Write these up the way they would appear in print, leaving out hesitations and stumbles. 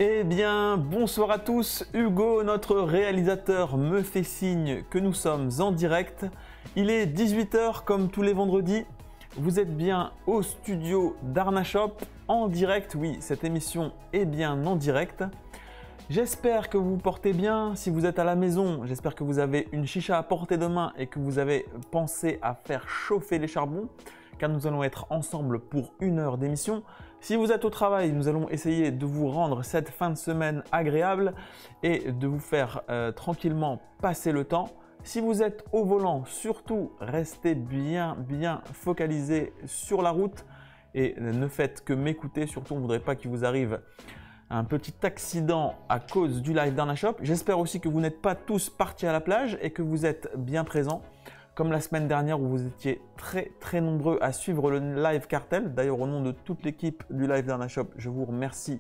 Eh bien, bonsoir à tous. Hugo, notre réalisateur, me fait signe que nous sommes en direct. Il est 18 h comme tous les vendredis. Vous êtes bien au studio d'Arnashop en direct. Oui, cette émission est bien en direct. J'espère que vous vous portez bien. Si vous êtes à la maison, j'espère que vous avez une chicha à portée de main et que vous avez pensé à faire chauffer les charbons, car nous allons être ensemble pour 1 heure d'émission. Si vous êtes au travail, nous allons essayer de vous rendre cette fin de semaine agréable et de vous faire tranquillement passer le temps. Si vous êtes au volant, surtout restez bien focalisé sur la route et ne faites que m'écouter. Surtout, on ne voudrait pas qu'il vous arrive un petit accident à cause du live d'Arnashop. J'espère aussi que vous n'êtes pas tous partis à la plage et que vous êtes bien présents. Comme la semaine dernière où vous étiez très nombreux à suivre le live cartel. D'ailleurs, au nom de toute l'équipe du live d'Arnashop, je vous remercie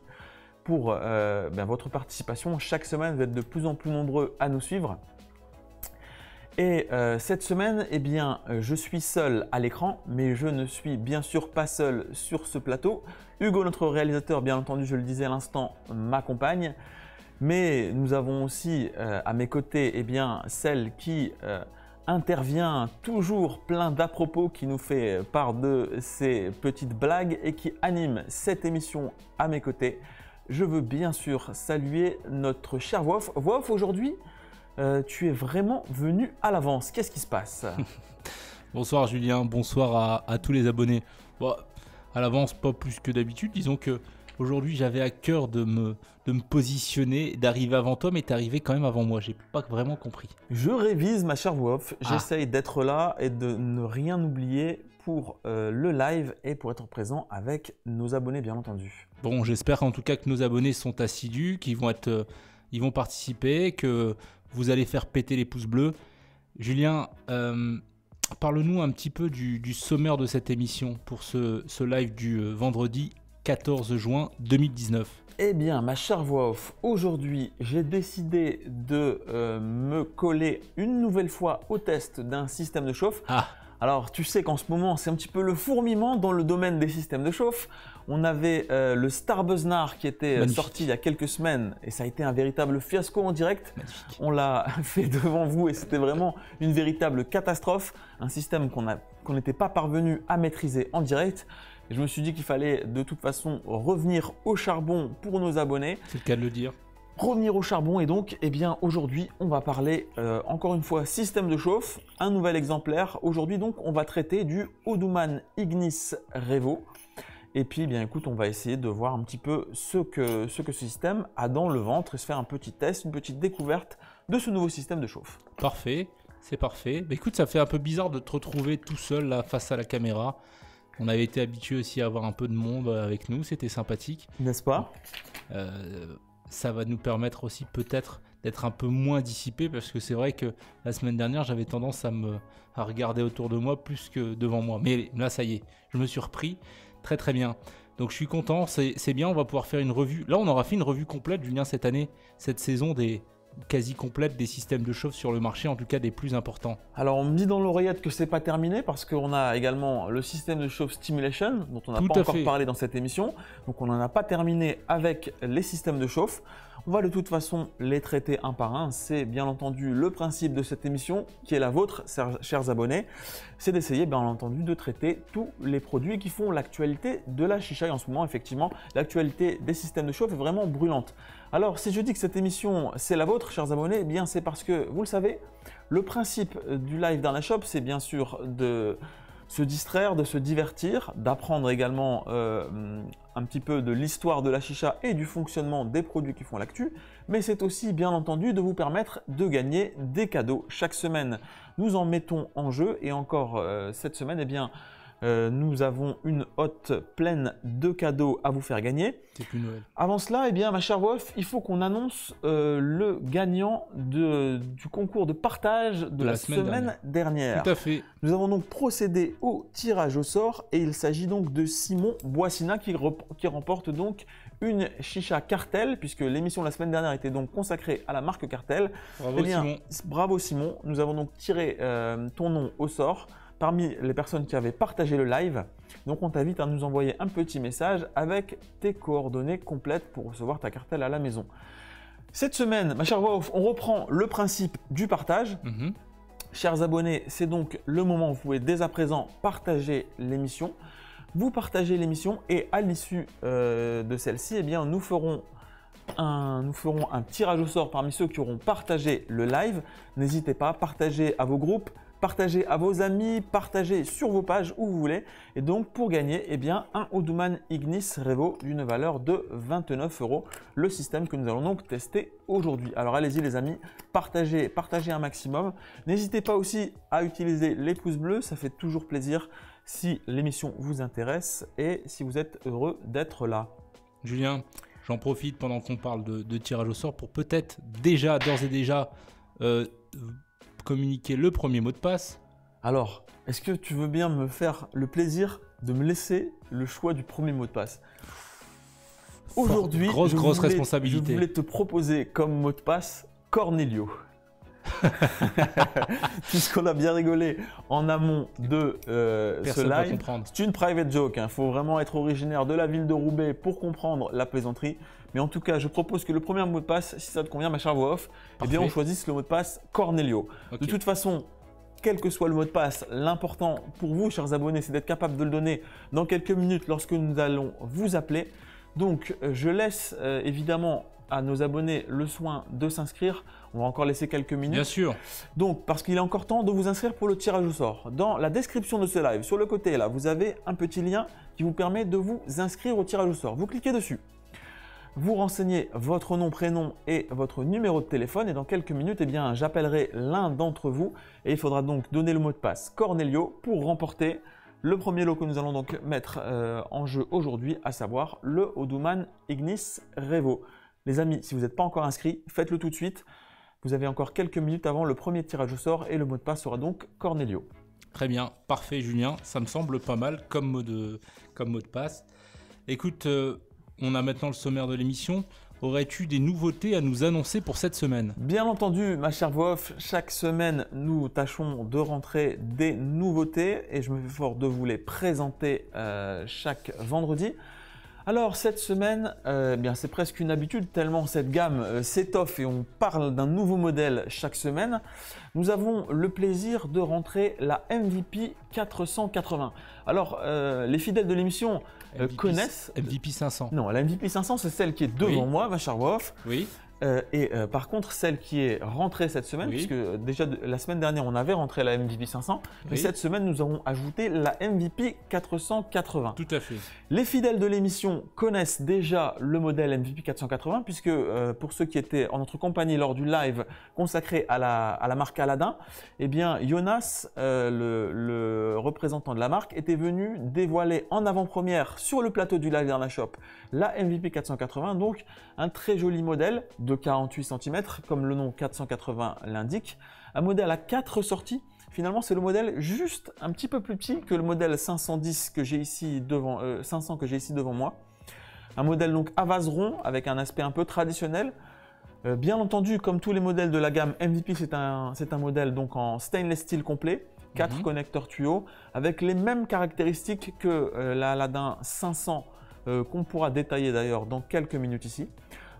pour votre participation. Chaque semaine, vous êtes de plus en plus nombreux à nous suivre. Et cette semaine, eh bien, je suis seul à l'écran, mais je ne suis bien sûr pas seul sur ce plateau. Hugo, notre réalisateur, bien entendu, je le disais à l'instant, m'accompagne. Mais nous avons aussi à mes côtés, eh bien, celle qui intervient toujours plein d'à propos, qui nous fait part de ses petites blagues et qui anime cette émission à mes côtés. Je veux bien sûr saluer notre cher Wof. Wof, aujourd'hui, tu es vraiment venu à l'avance. Qu'est-ce qui se passe? Bonsoir Julien, bonsoir à tous les abonnés. Bon, à l'avance, pas plus que d'habitude. Disons que aujourd'hui, j'avais à cœur de me positionner, d'arriver avant toi, mais t'es arrivé quand même avant moi. J'ai pas vraiment compris. Je révise, ma chère Wof. J'essaye d'être là et de ne rien oublier pour le live et pour être présent avec nos abonnés, bien entendu. Bon, j'espère en tout cas que nos abonnés sont assidus, qu'ils vont ils vont participer, que vous allez faire péter les pouces bleus. Julien, parle-nous un petit peu du sommaire de cette émission pour ce live du vendredi 14 juin 2019. Eh bien, ma chère voix off, aujourd'hui, j'ai décidé de me coller une nouvelle fois au test d'un système de chauffe. Alors, tu sais qu'en ce moment, c'est un petit peu le fourmillement dans le domaine des systèmes de chauffe. On avait le Starbuznar qui était sorti il y a quelques semaines et ça a été un véritable fiasco en direct. Magnifique. On l'a fait devant vous et c'était vraiment une véritable catastrophe. Un système qu'on n'était pas parvenu à maîtriser en direct. Et je me suis dit qu'il fallait de toute façon revenir au charbon pour nos abonnés. C'est le cas de le dire. Revenir au charbon et donc, eh bien, aujourd'hui, on va parler encore une fois système de chauffe, un nouvel exemplaire. Aujourd'hui, donc, on va traiter du Oduman Ignis Revo. Et puis, eh bien, écoute, on va essayer de voir un petit peu ce que ce système a dans le ventre et se faire un petit test, une petite découverte de ce nouveau système de chauffe. Parfait, c'est parfait. Bah, écoute, ça fait un peu bizarre de te retrouver tout seul là face à la caméra. On avait été habitué aussi à avoir un peu de monde avec nous, c'était sympathique. N'est-ce pas? Ça va nous permettre aussi peut-être d'être un peu moins dissipé parce que c'est vrai que la semaine dernière, j'avais tendance à regarder autour de moi plus que devant moi. Mais là, ça y est, je me suis repris. Très bien. Donc je suis content, c'est bien, on va pouvoir faire une revue. Là, on aura fait une revue complète, Julien, cette année, cette saison quasi complète des systèmes de chauffe sur le marché, en tout cas des plus importants. Alors on me dit dans l'oreillette que c'est pas terminé parce qu'on a également le système de chauffe Stimulation dont on n'a pas encore parlé dans cette émission. Donc on n'en a pas terminé avec les systèmes de chauffe. On va de toute façon les traiter un par un. C'est bien entendu le principe de cette émission qui est la vôtre, chers abonnés. C'est d'essayer bien entendu de traiter tous les produits qui font l'actualité de la chicha. Et en ce moment, effectivement, l'actualité des systèmes de chauffe est vraiment brûlante. Alors, si je dis que cette émission, c'est la vôtre, chers abonnés, eh bien c'est parce que, vous le savez, le principe du live d'Arnashop, c'est bien sûr de se distraire, de se divertir, d'apprendre également un petit peu de l'histoire de la chicha et du fonctionnement des produits qui font l'actu, mais c'est aussi bien entendu de vous permettre de gagner des cadeaux. Chaque semaine, nous en mettons en jeu et encore cette semaine, eh bien, nous avons une hotte pleine de cadeaux à vous faire gagner. C'est plus Noël. Avant cela, eh bien, ma chère Wolf, il faut qu'on annonce le gagnant du concours de partage de la semaine dernière. Tout à fait. Nous avons donc procédé au tirage au sort et il s'agit donc de Simon Boissina qui remporte donc une chicha Cartel, puisque l'émission de la semaine dernière était donc consacrée à la marque Cartel. Bravo Simon. Bravo Simon. Nous avons donc tiré ton nom au sort. parmi les personnes qui avaient partagé le live. Donc on t'invite à nous envoyer un petit message avec tes coordonnées complètes pour recevoir ta cartelle à la maison. Cette semaine, ma chère voix off, on reprend le principe du partage. Chers abonnés, c'est donc le moment où vous pouvez dès à présent partager l'émission. Vous partagez l'émission et à l'issue de celle-ci, eh bien, nous ferons un tirage au sort parmi ceux qui auront partagé le live. N'hésitez pas à partager à vos groupes, partagez à vos amis, partagez sur vos pages où vous voulez. Et donc pour gagner eh bien, un Odooman Ignis Revo d'une valeur de 29 €, le système que nous allons donc tester aujourd'hui. Alors allez-y les amis, partagez un maximum. N'hésitez pas aussi à utiliser les pouces bleus, ça fait toujours plaisir si l'émission vous intéresse et si vous êtes heureux d'être là. Julien, j'en profite pendant qu'on parle de tirage au sort pour peut-être d'ores et déjà communiquer le premier mot de passe. Alors, est-ce que tu veux bien me faire le plaisir de me laisser le choix du premier mot de passe? Aujourd'hui, grosse responsabilité. Je voulais te proposer comme mot de passe Cornelio. Puisqu'on a bien rigolé en amont de ce live, c'est une private joke. Il faut vraiment être originaire de la ville de Roubaix pour comprendre la plaisanterie. Mais en tout cas, je propose que le premier mot de passe, si ça te convient, ma chère voix off, eh bien, on choisisse le mot de passe Cornelio. Okay. De toute façon, quel que soit le mot de passe, l'important pour vous, chers abonnés, c'est d'être capable de le donner dans quelques minutes lorsque nous allons vous appeler. Donc, je laisse évidemment à nos abonnés le soin de s'inscrire. On va encore laisser quelques minutes. Bien sûr. Donc, parce qu'il est encore temps de vous inscrire pour le tirage au sort. Dans la description de ce live, sur le côté là, vous avez un petit lien qui vous permet de vous inscrire au tirage au sort. Vous cliquez dessus. Vous renseignez votre nom, prénom et votre numéro de téléphone et dans quelques minutes, eh bien, j'appellerai l'un d'entre vous et il faudra donc donner le mot de passe Cornelio pour remporter le premier lot que nous allons donc mettre en jeu aujourd'hui, à savoir le Odooman Ignis Revo. Les amis, si vous n'êtes pas encore inscrits, faites-le tout de suite. Vous avez encore quelques minutes avant le premier tirage au sort et le mot de passe sera donc Cornelio. Très bien, parfait Julien, ça me semble pas mal comme mot de passe. Écoute, on a maintenant le sommaire de l'émission. Aurais-tu des nouveautés à nous annoncer pour cette semaine? Bien entendu, ma chère voix off, chaque semaine, nous tâchons de rentrer des nouveautés et je me fais fort de vous les présenter chaque vendredi. Alors cette semaine, bien c'est presque une habitude tellement cette gamme s'étoffe et on parle d'un nouveau modèle chaque semaine. Nous avons le plaisir de rentrer la MVP 480. Alors les fidèles de l'émission connaissent… MVP 500. Non, la MVP 500 c'est celle qui est devant moi, ma chère voix off. Oui. Par contre, celle qui est rentrée cette semaine, puisque déjà la semaine dernière, on avait rentré la MVP 500, mais cette semaine, nous avons ajouté la MVP 480. Tout à fait. Les fidèles de l'émission connaissent déjà le modèle MVP 480, puisque pour ceux qui étaient en notre compagnie lors du live consacré à la marque Aladdin, eh bien, Jonas, le représentant de la marque, était venu dévoiler en avant-première sur le plateau du live dans la shop la MVP 480, donc un très joli modèle de 48 cm, comme le nom 480 l'indique. Un modèle à 4 sorties. Finalement, c'est le modèle juste un petit peu plus petit que le modèle 510 que j'ai ici devant, 500 que j'ai ici devant moi. Un modèle donc à vase rond avec un aspect un peu traditionnel. Bien entendu, comme tous les modèles de la gamme MVP, c'est un modèle donc en stainless steel complet, 4 connecteurs tuyaux, avec les mêmes caractéristiques que la Aladdin 500 qu'on pourra détailler d'ailleurs dans quelques minutes ici.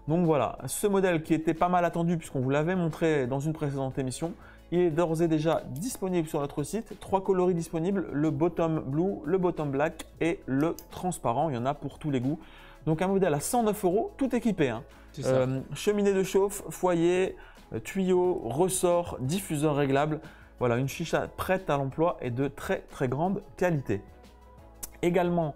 Donc voilà, ce modèle qui était pas mal attendu puisqu'on vous l'avait montré dans une précédente émission, il est d'ores et déjà disponible sur notre site. 3 coloris disponibles, le bottom blue, le bottom black et le transparent. Il y en a pour tous les goûts. Donc un modèle à 109 €, tout équipé. Hein. Cheminée de chauffe, foyer, tuyaux, ressort, diffuseur réglable. Voilà, une chicha prête à l'emploi et de très très grande qualité. Également,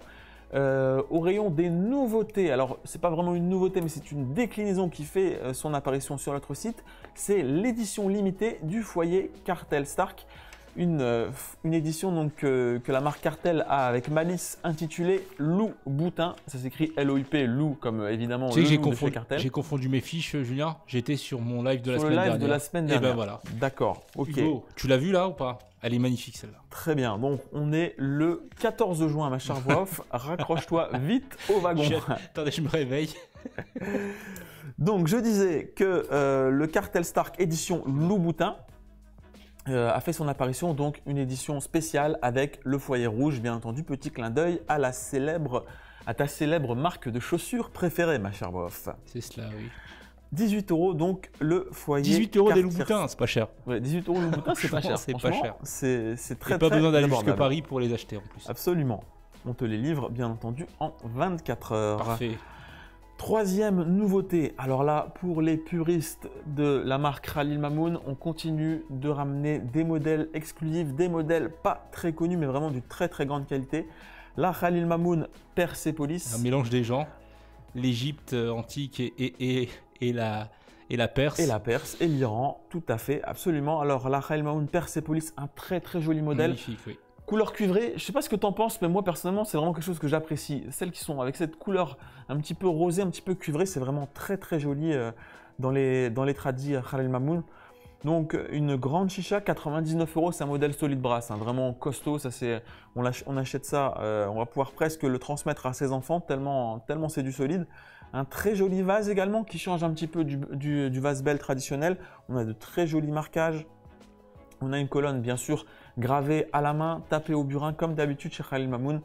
au rayon des nouveautés, alors c'est pas vraiment une nouveauté mais c'est une déclinaison qui fait son apparition sur notre site, c'est l'édition limitée du foyer Cartel Stark, une édition donc, que la marque Cartel a avec malice intitulée Loup Boutin, ça s'écrit L-O-U-P, Loup comme évidemment le loup de chez Cartel. J'ai confondu mes fiches Julien, j'étais sur mon live de la semaine dernière. Et ben voilà. D'accord, ok. Hugo, tu l'as vu là ou pas? Elle est magnifique celle-là. Très bien, donc on est le 14 juin ma chère voix off, raccroche-toi vite au wagon. Attendez, je me réveille. Donc je disais que le Cartel Stark édition Loup Boutin, a fait son apparition, donc une édition spéciale avec le foyer rouge, bien entendu, petit clin d'œil à ta célèbre marque de chaussures préférée, ma chère Bof. C'est cela, oui. 18 € donc le foyer. 18 € des Louboutins, c'est pas cher. Ouais, 18 € Louboutin, c'est pas cher. C'est pas cher. C'est très, pas très besoin d'aller jusque abordable. Paris pour les acheter en plus. Absolument. On te les livre, bien entendu, en 24 heures. Parfait. Troisième nouveauté, alors là, pour les puristes de la marque Khalil Mamoun, on continue de ramener des modèles exclusifs, des modèles pas très connus, mais vraiment d'une très très grande qualité. La Khalil Mamoun Persepolis. Un mélange des gens, l'Égypte antique et la Perse. Et la Perse et l'Iran, tout à fait, absolument. Alors la Khalil Mamoun Persepolis, un très très joli modèle. Magnifique, oui. Couleur cuivrée, je sais pas ce que tu en penses, mais moi personnellement, c'est vraiment quelque chose que j'apprécie. Celles qui sont avec cette couleur un petit peu rosée, un petit peu cuivrée, c'est vraiment très très joli dans les tradis Khalil Mamoun. Donc une grande chicha, 99 €, c'est un modèle solide brass, hein, vraiment costaud. Ça, on achète ça, on va pouvoir presque le transmettre à ses enfants, tellement c'est du solide. Un très joli vase également qui change un petit peu du vase belle traditionnel. On a de très jolis marquages. On a une colonne bien sûr gravée à la main, tapée au burin comme d'habitude chez Khalil Mamoun.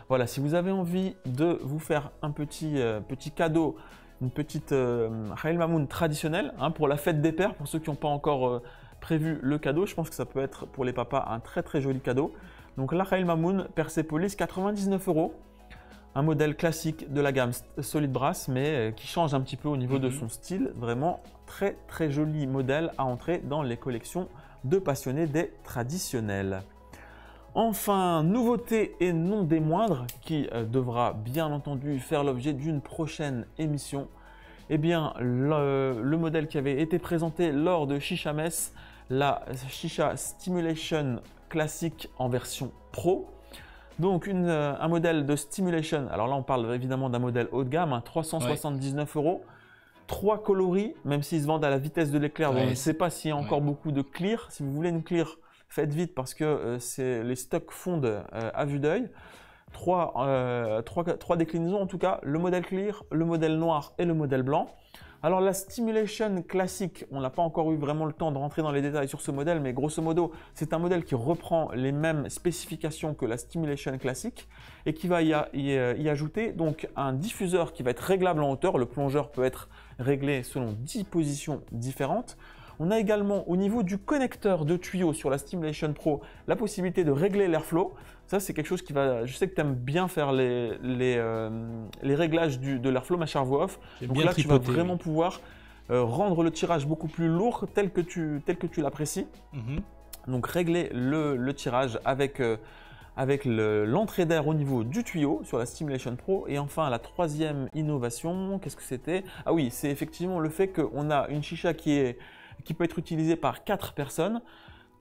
Voilà, si vous avez envie de vous faire un petit cadeau, une petite Khalil Mamoun traditionnelle hein, pour la fête des pères, pour ceux qui n'ont pas encore prévu le cadeau, je pense que ça peut être pour les papas un très très joli cadeau. Donc la Khalil Mamoun Persepolis, 99 €. Un modèle classique de la gamme Solid Brass, mais qui change un petit peu au niveau de son style. Vraiment très très joli modèle à entrer dans les collections de passionnés des traditionnels. Enfin, nouveauté et non des moindres, qui devra bien entendu faire l'objet d'une prochaine émission. Eh bien, le modèle qui avait été présenté lors de Chicha Mess, la Chicha Stimulation classique en version Pro. Donc un modèle de Stimulation, alors là on parle évidemment d'un modèle haut de gamme, hein, 379 €. 3 coloris, même s'ils se vendent à la vitesse de l'éclair, donc je ne sais pas s'il y a encore beaucoup de clear. Si vous voulez une clear, faites vite parce que les stocks fondent à vue d'œil. 3 déclinaisons en tout cas, le modèle clear, le modèle noir et le modèle blanc. Alors la Stimulation classique, on n'a pas encore eu vraiment le temps de rentrer dans les détails sur ce modèle, mais grosso modo, c'est un modèle qui reprend les mêmes spécifications que la Stimulation classique et qui va y ajouter donc un diffuseur qui va être réglable en hauteur. Le plongeur peut être réglé selon 10 positions différentes. On a également au niveau du connecteur de tuyau sur la Stimulation Pro la possibilité de régler l'airflow. Ça, c'est quelque chose qui va. Je sais que tu aimes bien faire les réglages de l'airflow, ma chère voix off. Donc là, tu vas vraiment pouvoir rendre le tirage beaucoup plus lourd tel que tu l'apprécies. Donc régler le tirage avec l'entrée d'air au niveau du tuyau sur la Stimulation Pro. Et enfin, la troisième innovation, qu'est-ce que c'était? Ah oui, c'est effectivement le fait qu'on a une chicha qui peut être utilisée par 4 personnes,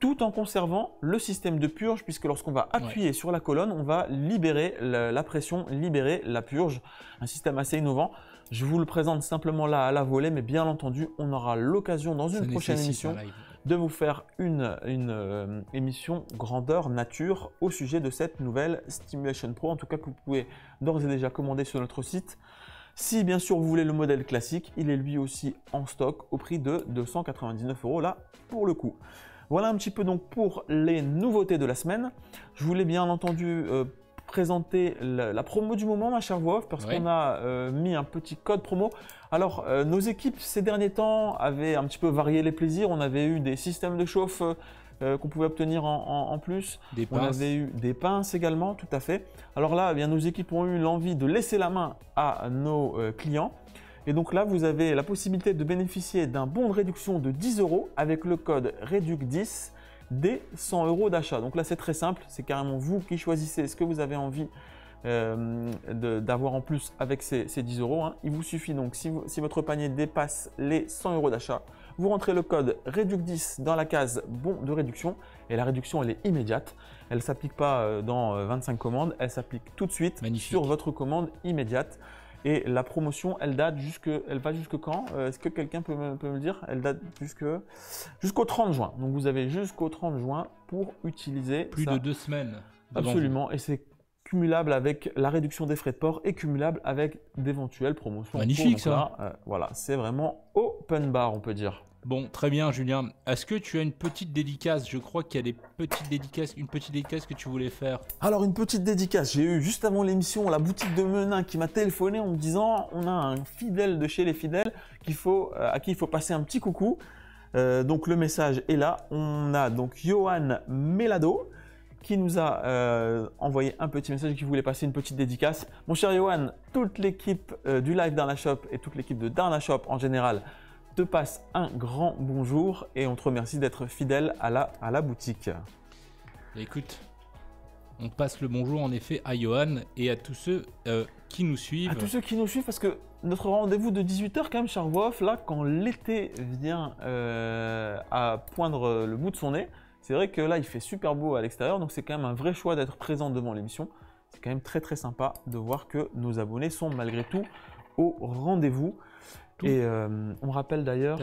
tout en conservant le système de purge, puisque lorsqu'on va appuyer sur la colonne, on va libérer la pression, libérer la purge. Un système assez innovant. Je vous le présente simplement là à la volée, mais bien entendu, on aura l'occasion dans une prochaine émission de vous faire une émission grandeur nature au sujet de cette nouvelle Stimulation Pro, en tout cas que vous pouvez d'ores et déjà commander sur notre site. Si bien sûr vous voulez le modèle classique, il est lui aussi en stock au prix de 299 € là pour le coup. Voilà un petit peu donc pour les nouveautés de la semaine. Je voulais bien entendu présenter la promo du moment, ma chère voix off, parce qu'on a mis un petit code promo. Alors, nos équipes ces derniers temps avaient un petit peu varié les plaisirs. On avait eu des systèmes de chauffe qu'on pouvait obtenir en plus. On avait eu des pinces également, tout à fait. Alors là, eh bien, nos équipes ont eu l'envie de laisser la main à nos clients. Et donc là, vous avez la possibilité de bénéficier d'un bon de réduction de 10 € avec le code REDUC10 des 100 € d'achat. Donc là, c'est très simple. C'est carrément vous qui choisissez ce que vous avez envie d'avoir en plus avec ces 10 €. Hein. Il vous suffit donc, si votre panier dépasse les 100 € d'achat, vous rentrez le code REDUC10 dans la case bon de réduction et la réduction, elle est immédiate. Elle ne s'applique pas dans 25 commandes, elle s'applique tout de suite sur votre commande immédiate. Et la promotion, elle va jusque quand? Est-ce que quelqu'un peut me le dire? Elle date jusqu'au 30 juin. Donc vous avez jusqu'au 30 juin pour utiliser plus de 2 semaines. Absolument. Et c'est cumulable avec la réduction des frais de port et cumulable avec d'éventuelles promotions. Magnifique ça. Là, voilà, c'est vraiment open bar, on peut dire. Bon, très bien, Julien. Est-ce que tu as une petite dédicace? Je crois qu'il y a des petites dédicaces, une petite dédicace que tu voulais faire. Alors, une petite dédicace. J'ai eu juste avant l'émission la boutique de Menin qui m'a téléphoné en me disant on a un fidèle de chez les fidèles à qui il faut passer un petit coucou. Donc, le message est là. On a donc Johan Melado qui nous a envoyé un petit message et qui voulait passer une petite dédicace. Mon cher Johan, toute l'équipe du live Darna Shop et toute l'équipe de Darna Shop en général te passe un grand bonjour et on te remercie d'être fidèle à la boutique. Écoute, on passe le bonjour en effet à Johan et à tous ceux qui nous suivent. À tous ceux qui nous suivent parce que notre rendez-vous de 18h quand même, cher Wolf, là quand l'été vient à poindre le bout de son nez, c'est vrai que là il fait super beau à l'extérieur donc c'est quand même un vrai choix d'être présent devant l'émission. C'est quand même très très sympa de voir que nos abonnés sont malgré tout au rendez-vous. Et on rappelle d'ailleurs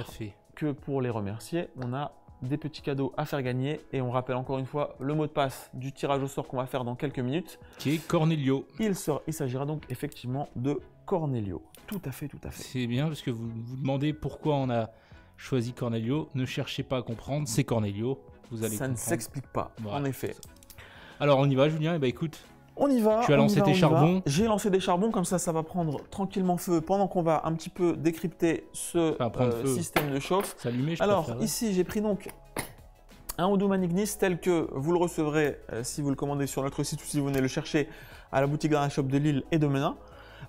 que pour les remercier, on a des petits cadeaux à faire gagner. Et on rappelle encore une fois le mot de passe du tirage au sort qu'on va faire dans quelques minutes. Qui est Cornelio. Il s'agira donc effectivement de Cornelio. Tout à fait, tout à fait. C'est bien parce que vous vous demandez pourquoi on a choisi Cornelio. Ne cherchez pas à comprendre, c'est Cornelio. Vous allez comprendre. Ne s'explique pas, voilà, en effet. Alors on y va, Julien. Et bah écoute. On y va. Tu as lancé tes charbons. J'ai lancé des charbons, comme ça va prendre tranquillement feu pendant qu'on va un petit peu décrypter ce système de chauffe. Alors ici, j'ai pris donc un Oduman Ignis tel que vous le recevrez si vous le commandez sur notre site ou si vous venez le chercher à la boutique Darna Shop de Lille et de Menin.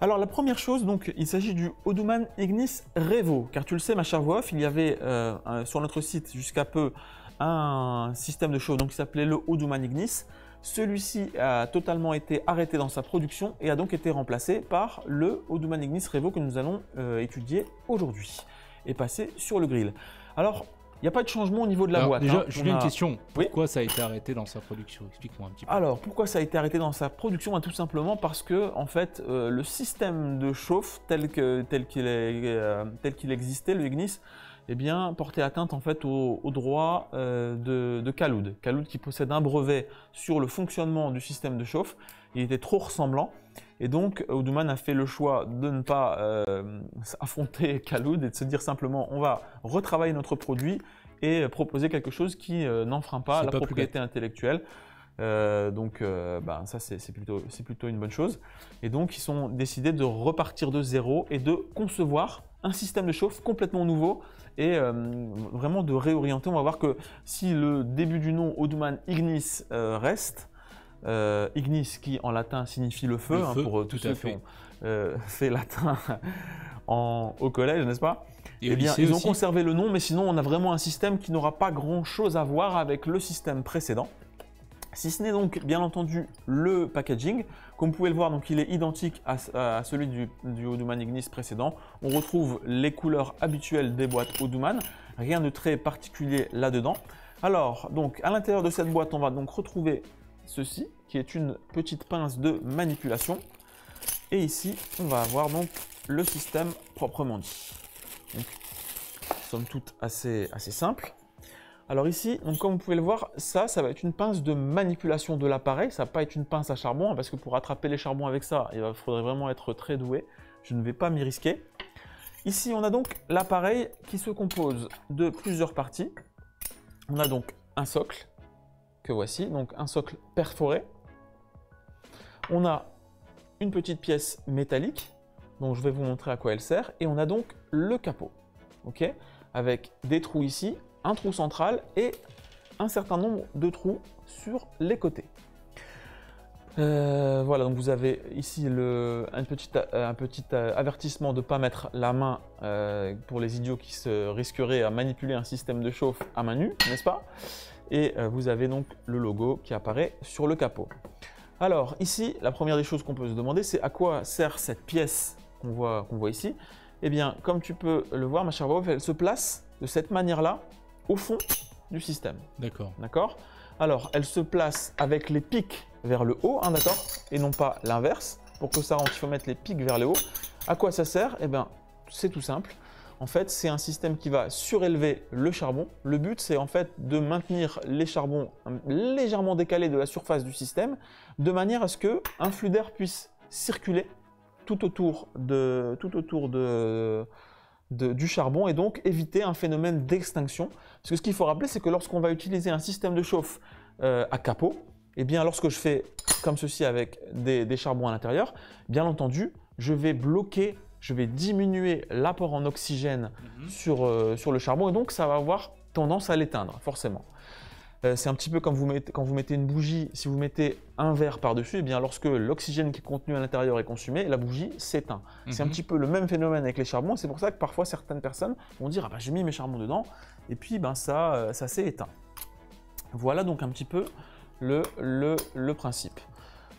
Alors la première chose, donc, il s'agit du Oduman Ignis Revo, car tu le sais ma chère Wolf, il y avait sur notre site jusqu'à peu un système de chauffe donc, qui s'appelait le Oduman Ignis. Celui-ci a totalement été arrêté dans sa production et a donc été remplacé par le Oduman Ignis Revo que nous allons étudier aujourd'hui et passer sur le grill. Alors, il n'y a pas de changement au niveau de la boîte. Déjà, j'ai une question. Pourquoi ça a été arrêté dans sa production? Explique-moi un petit peu. Alors, pourquoi ça a été arrêté dans sa production? Tout simplement parce que, en fait, le système de chauffe tel qu'il existait, le Ignis, eh bien, portait atteinte en fait au droit de Khaloud. Khaloud qui possède un brevet sur le fonctionnement du système de chauffe. Il était trop ressemblant et donc Oduman a fait le choix de ne pas affronter Khaloud et de se dire simplement on va retravailler notre produit et proposer quelque chose qui n'enfreint pas la propriété intellectuelle. Ça c'est plutôt une bonne chose. Et donc ils ont décidé de repartir de zéro et de concevoir un système de chauffe complètement nouveau et vraiment de réorienter. On va voir que si le début du nom Oduman Ignis reste, Ignis qui en latin signifie le feu, pour tous ceux qui ont fait latin au collège, n'est-ce pas? Eh bien, ils ont conservé le nom, mais sinon on a vraiment un système qui n'aura pas grand-chose à voir avec le système précédent. Si ce n'est donc bien entendu le packaging, comme vous pouvez le voir, donc il est identique à celui du Oduman Ignis précédent. On retrouve les couleurs habituelles des boîtes Oduman, rien de très particulier là-dedans. Alors, donc à l'intérieur de cette boîte, on va donc retrouver ceci, qui est une petite pince de manipulation. Et ici, on va avoir donc le système proprement dit. Donc, somme toute assez simple. Alors ici, donc comme vous pouvez le voir, ça va être une pince de manipulation de l'appareil. Ça ne va pas être une pince à charbon, parce que pour attraper les charbons avec ça, il faudrait vraiment être très doué. Je ne vais pas m'y risquer. Ici, on a donc l'appareil qui se compose de plusieurs parties. On a donc un socle, que voici, donc un socle perforé. On a une petite pièce métallique, dont je vais vous montrer à quoi elle sert. Et on a donc le capot, ok, avec des trous ici, un trou central et un certain nombre de trous sur les côtés. Voilà, donc vous avez ici un petit avertissement de ne pas mettre la main pour les idiots qui se risqueraient à manipuler un système de chauffe à main nue, n'est-ce pas? Et vous avez donc le logo qui apparaît sur le capot. Alors ici, la première des choses qu'on peut se demander, c'est à quoi sert cette pièce qu'on voit ici. Eh bien, comme tu peux le voir, ma chère Wolf, elle se place de cette manière-là au fond du système. D'accord. D'accord. Alors, elle se place avec les pics vers le haut, hein, d'accord, et non pas l'inverse. Pour que ça rentre, il faut mettre les pics vers le haut. À quoi ça sert? Eh bien, c'est tout simple. En fait, c'est un système qui va surélever le charbon. Le but, c'est en fait de maintenir les charbons légèrement décalés de la surface du système, de manière à ce qu'un flux d'air puisse circuler tout autour de du charbon et donc éviter un phénomène d'extinction. Parce que ce qu'il faut rappeler, c'est que lorsqu'on va utiliser un système de chauffe à capot, eh bien lorsque je fais comme ceci avec des charbons à l'intérieur, bien entendu, je vais bloquer, je vais diminuer l'apport en oxygène sur le charbon et donc ça va avoir tendance à l'éteindre, forcément. C'est un petit peu comme quand vous mettez une bougie, si vous mettez un verre par-dessus, eh bien lorsque l'oxygène qui est contenu à l'intérieur est consumé, la bougie s'éteint. C'est un petit peu le même phénomène avec les charbons, c'est pour ça que parfois certaines personnes vont dire « Ah ben, j'ai mis mes charbons dedans » et puis ben, ça s'est éteint. Voilà donc un petit peu le principe.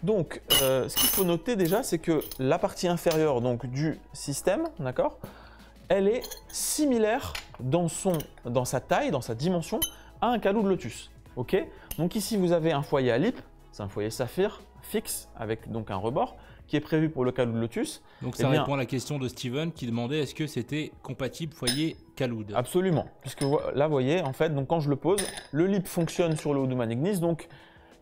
Donc, ce qu'il faut noter déjà, c'est que la partie inférieure donc, du système, d'accord, elle est similaire dans sa taille, dans sa dimension, à un calou de lotus. Ok, donc ici, vous avez un foyer à lip, c'est un foyer saphir fixe avec donc un rebord qui est prévu pour le calou de lotus. Donc ça répond à la question de Steven qui demandait est-ce que c'était compatible foyer Caloud. Absolument, puisque là, vous voyez, en fait, donc quand je le pose, le lip fonctionne sur le Hodooman Ignis, donc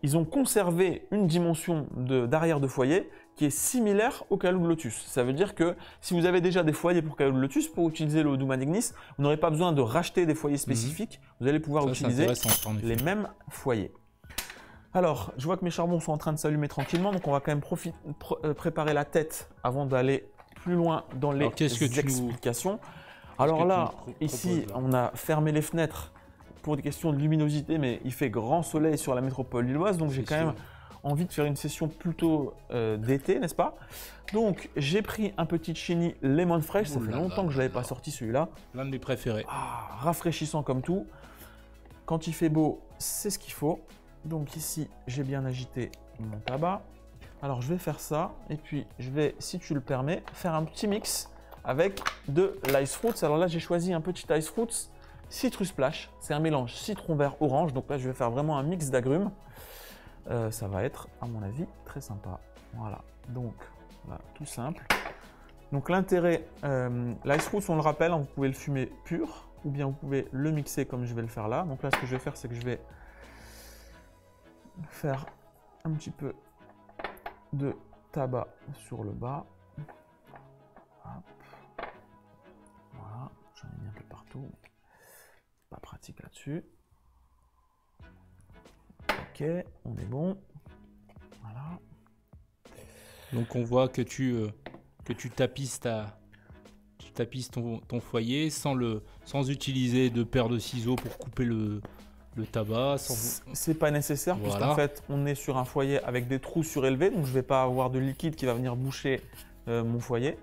ils ont conservé une dimension d'arrière de foyer qui est similaire au calou de lotus. Ça veut dire que si vous avez déjà des foyers pour calou de lotus, pour utiliser le Hodooman Ignis, vous n'aurez pas besoin de racheter des foyers spécifiques, vous allez pouvoir utiliser les mêmes foyers. Alors, je vois que mes charbons sont en train de s'allumer tranquillement, donc on va quand même préparer la tête avant d'aller plus loin dans les explications. Alors là, ici, on a fermé les fenêtres pour des questions de luminosité, mais il fait grand soleil sur la métropole lilloise, donc j'ai quand même envie de faire une session plutôt d'été, n'est-ce pas? Donc, j'ai pris un petit Chenny Lemon Fresh, ça fait longtemps que je ne l'avais pas sorti celui-là. L'un de mes préférés. Ah, rafraîchissant comme tout. Quand il fait beau, c'est ce qu'il faut. Donc ici, j'ai bien agité mon tabac. Alors, je vais faire ça, et puis je vais, si tu le permets, faire un petit mix avec de l'ice fruits. Alors là, j'ai choisi un petit ice fruits Citrus Splash. C'est un mélange citron vert orange. Donc là, je vais faire vraiment un mix d'agrumes. Ça va être, à mon avis, très sympa. Voilà. Donc, là, tout simple. Donc l'intérêt, l'ice fruits, on le rappelle, hein, vous pouvez le fumer pur ou bien vous pouvez le mixer comme je vais le faire là. Donc là, ce que je vais faire, c'est que je vais faire un petit peu de tabac sur le bas. Hop. Voilà, j'en ai mis un peu partout. Pas pratique là-dessus. Ok, on est bon. Voilà. Donc on voit que tu tapisses ton foyer sans utiliser de paire de ciseaux pour couper le tabac. C'est pas nécessaire, voilà. Puisqu'en fait on est sur un foyer avec des trous surélevés, donc je vais pas avoir de liquide qui va venir boucher mon foyer.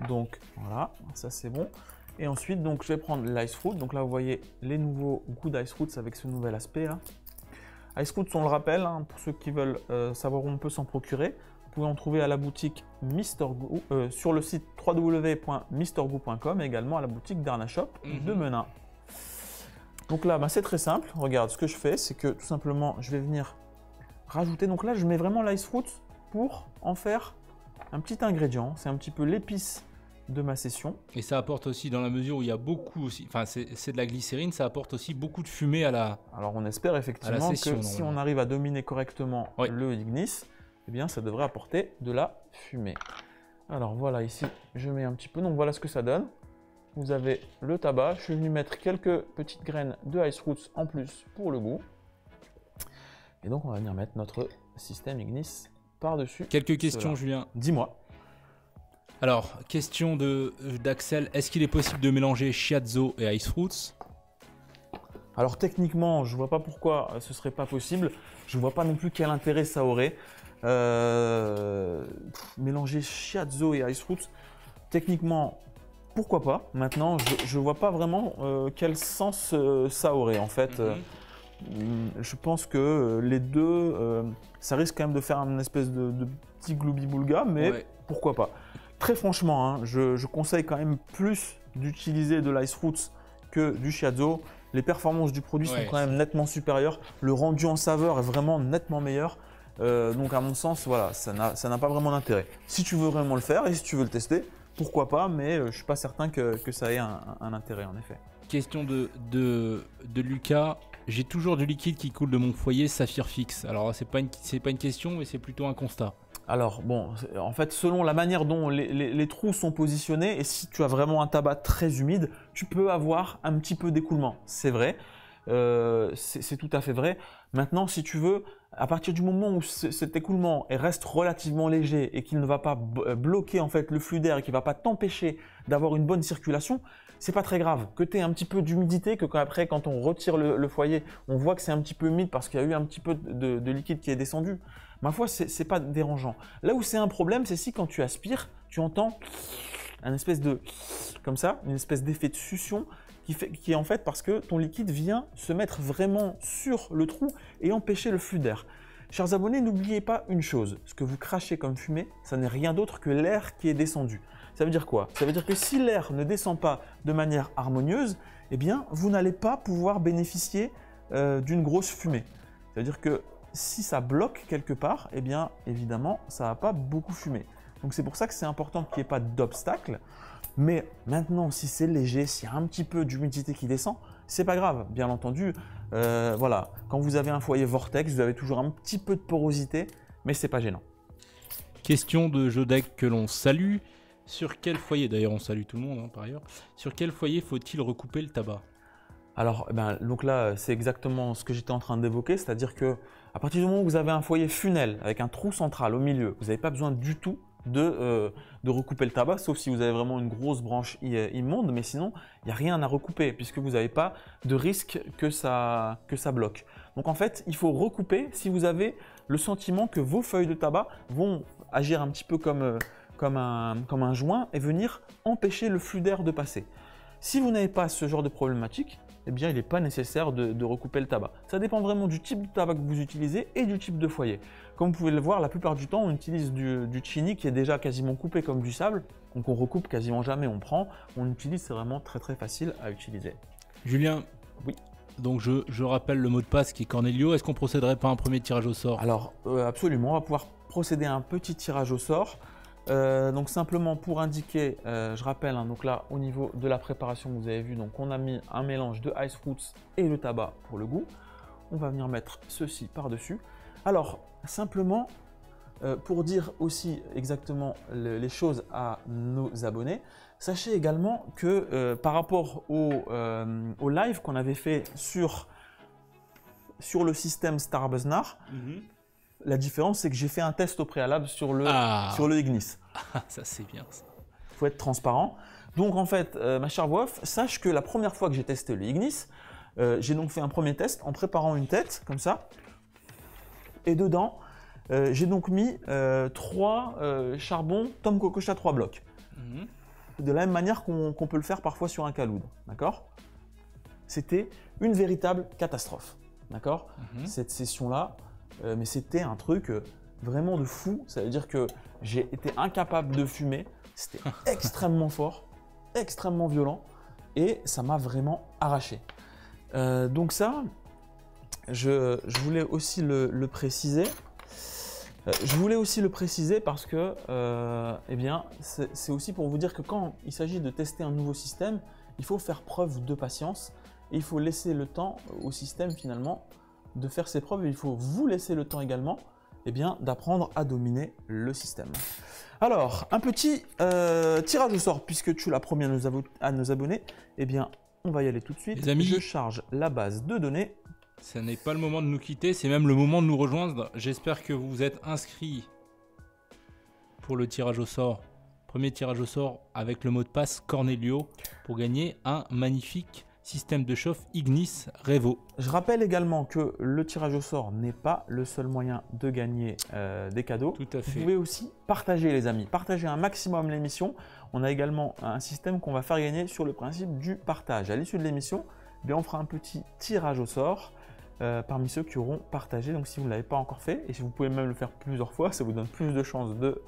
Donc voilà, ça c'est bon. Et ensuite donc je vais prendre l'ice fruit. Donc là vous voyez les nouveaux goûts d'ice fruits avec ce nouvel aspect là. Ice fruits, on le rappelle, hein, pour ceux qui veulent savoir où on peut s'en procurer, vous pouvez en trouver à la boutique Mr Goo, sur le site www.mrgoo.com et également à la boutique Darna Shop de Menin. Donc là, c'est très simple. Regarde, ce que je fais, c'est que tout simplement, je vais venir rajouter. Donc là, je mets vraiment l'ice fruits pour en faire un petit ingrédient. C'est un petit peu l'épice de ma session. Et ça apporte aussi, dans la mesure où il y a beaucoup aussi, enfin c'est de la glycérine, ça apporte aussi beaucoup de fumée à la. Alors on espère effectivement session, que si on arrive à dominer correctement le Ignis, eh bien ça devrait apporter de la fumée. Alors voilà, ici je mets un petit peu, donc voilà ce que ça donne. Vous avez le tabac, je suis venu mettre quelques petites graines de ice fruits en plus pour le goût. Et donc on va venir mettre notre système Ignis par-dessus. Quelques questions, Julien. Dis-moi. Alors, question d'Axel, est-ce qu'il est possible de mélanger shiatsu et ice fruits? Alors techniquement, je ne vois pas pourquoi ce ne serait pas possible. Je ne vois pas non plus quel intérêt ça aurait. Mélanger shiatsu et ice fruits, techniquement, pourquoi pas? Maintenant, je ne vois pas vraiment quel sens ça aurait en fait. Je pense que les deux, ça risque quand même de faire une espèce de petit gloubi-boulga, mais pourquoi pas? Très franchement, hein, je conseille quand même plus d'utiliser de l'ice fruits que du shiatsu. Les performances du produit sont quand même nettement supérieures. Le rendu en saveur est vraiment nettement meilleur. Donc à mon sens, voilà, ça n'a pas vraiment d'intérêt. Si tu veux vraiment le faire et si tu veux le tester, pourquoi pas, mais je ne suis pas certain que ça ait un intérêt en effet. Question de Lucas. J'ai toujours du liquide qui coule de mon foyer saphir fixe. Alors c'est pas une question, mais c'est plutôt un constat. Alors bon, en fait, selon la manière dont les trous sont positionnés, et si tu as vraiment un tabac très humide, tu peux avoir un petit peu d'écoulement. C'est vrai, c'est tout à fait vrai. Maintenant, si tu veux, à partir du moment où cet écoulement reste relativement léger et qu'il ne va pas bloquer en fait le flux d'air et qu'il ne va pas t'empêcher d'avoir une bonne circulation, c'est pas très grave. Que tu aies un petit peu d'humidité, que après, quand on retire le foyer, on voit que c'est un petit peu humide parce qu'il y a eu un petit peu de liquide qui est descendu. Ma foi, c'est pas dérangeant. Là où c'est un problème, c'est si quand tu aspires, tu entends un espèce de, comme ça, une espèce d'effet de succion qui est en fait parce que ton liquide vient se mettre vraiment sur le trou et empêcher le flux d'air. Chers abonnés, n'oubliez pas une chose, ce que vous crachez comme fumée, ça n'est rien d'autre que l'air qui est descendu. Ça veut dire quoi? Ça veut dire que si l'air ne descend pas de manière harmonieuse, eh bien, vous n'allez pas pouvoir bénéficier d'une grosse fumée. Ça veut dire que si ça bloque quelque part, eh bien, évidemment, ça ne va pas beaucoup fumer. Donc, c'est pour ça que c'est important qu'il n'y ait pas d'obstacle. Mais maintenant, si c'est léger, s'il y a un petit peu d'humidité qui descend, c'est pas grave. Bien entendu, voilà. Quand vous avez un foyer vortex, vous avez toujours un petit peu de porosité, mais c'est pas gênant. Question de Jodec que l'on salue. Sur quel foyer, d'ailleurs on salue tout le monde par ailleurs, sur quel foyer faut-il recouper le tabac? Alors, donc là, c'est exactement ce que j'étais en train d'évoquer, c'est-à-dire que à partir du moment où vous avez un foyer funnel avec un trou central au milieu, vous n'avez pas besoin du tout de recouper le tabac, sauf si vous avez vraiment une grosse branche immonde, mais sinon, il n'y a rien à recouper puisque vous n'avez pas de risque que ça bloque. Donc en fait, il faut recouper si vous avez le sentiment que vos feuilles de tabac vont agir un petit peu comme un joint et venir empêcher le flux d'air de passer. Si vous n'avez pas ce genre de problématique, eh bien, il n'est pas nécessaire de recouper le tabac. Ça dépend vraiment du type de tabac que vous utilisez et du type de foyer. Comme vous pouvez le voir, la plupart du temps, on utilise du chini qui est déjà quasiment coupé comme du sable. Donc, on recoupe quasiment jamais, on prend. On utilise, c'est vraiment très très facile à utiliser. Julien, oui. Donc, je rappelle le mot de passe qui est Cornelio. Est-ce qu'on procéderait pas à un premier tirage au sort? Alors, absolument, on va pouvoir procéder à un petit tirage au sort. Donc simplement pour indiquer, je rappelle, hein, donc là au niveau de la préparation vous avez vu, donc on a mis un mélange de ice fruits et le tabac pour le goût. On va venir mettre ceci par-dessus. Alors simplement pour dire aussi exactement les choses à nos abonnés, sachez également que par rapport au live qu'on avait fait sur le système Starbuznar, la différence, c'est que j'ai fait un test au préalable sur le Ignis. Ça, c'est bien ça. Il faut être transparent. Donc, en fait, ma chère Wof, sache que la première fois que j'ai testé le Ignis, j'ai donc fait un premier test en préparant une tête, comme ça. Et dedans, j'ai donc mis 3 charbons Tom Kokocha 3 blocs. De la même manière qu'on peut le faire parfois sur un Khaloud. D'accord? C'était une véritable catastrophe. D'accord? Cette session-là, mais c'était un truc vraiment de fou. Ça veut dire que j'ai été incapable de fumer. C'était extrêmement fort, extrêmement violent et ça m'a vraiment arraché. Donc ça, je voulais aussi le préciser. Je voulais aussi le préciser parce que eh bien, c'est aussi pour vous dire que quand il s'agit de tester un nouveau système, il faut faire preuve de patience et il faut laisser le temps au système finalement de faire ses preuves, et il faut vous laisser le temps également eh bien, d'apprendre à dominer le système. Alors, un petit tirage au sort, puisque tu l'as promis à nos abonnés, eh bien, on va y aller tout de suite. Les amis, je charge la base de données. Ce n'est pas le moment de nous quitter, c'est même le moment de nous rejoindre. J'espère que vous vous êtes inscrits pour le tirage au sort. Premier tirage au sort avec le mot de passe Cornelio pour gagner un magnifique système de chauffe Ignis Revo. Je rappelle également que le tirage au sort n'est pas le seul moyen de gagner des cadeaux. Tout à fait. Vous pouvez aussi partager, les amis. Partagez un maximum l'émission. On a également un système qu'on va faire gagner sur le principe du partage. À l'issue de l'émission, on fera un petit tirage au sort parmi ceux qui auront partagé. Donc si vous ne l'avez pas encore fait, et si vous pouvez même le faire plusieurs fois, ça vous donne plus de chances de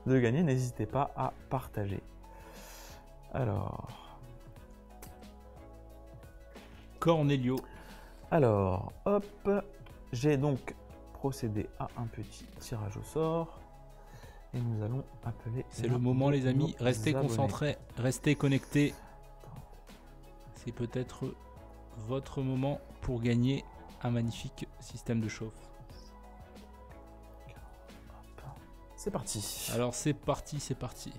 gagner. N'hésitez pas à partager. Alors... Cornelio. Alors, hop, j'ai donc procédé à un petit tirage au sort et nous allons appeler... C'est le moment les amis, restez concentrés, restez connectés. C'est peut-être votre moment pour gagner un magnifique système de chauffe. C'est parti. Alors c'est parti, c'est parti.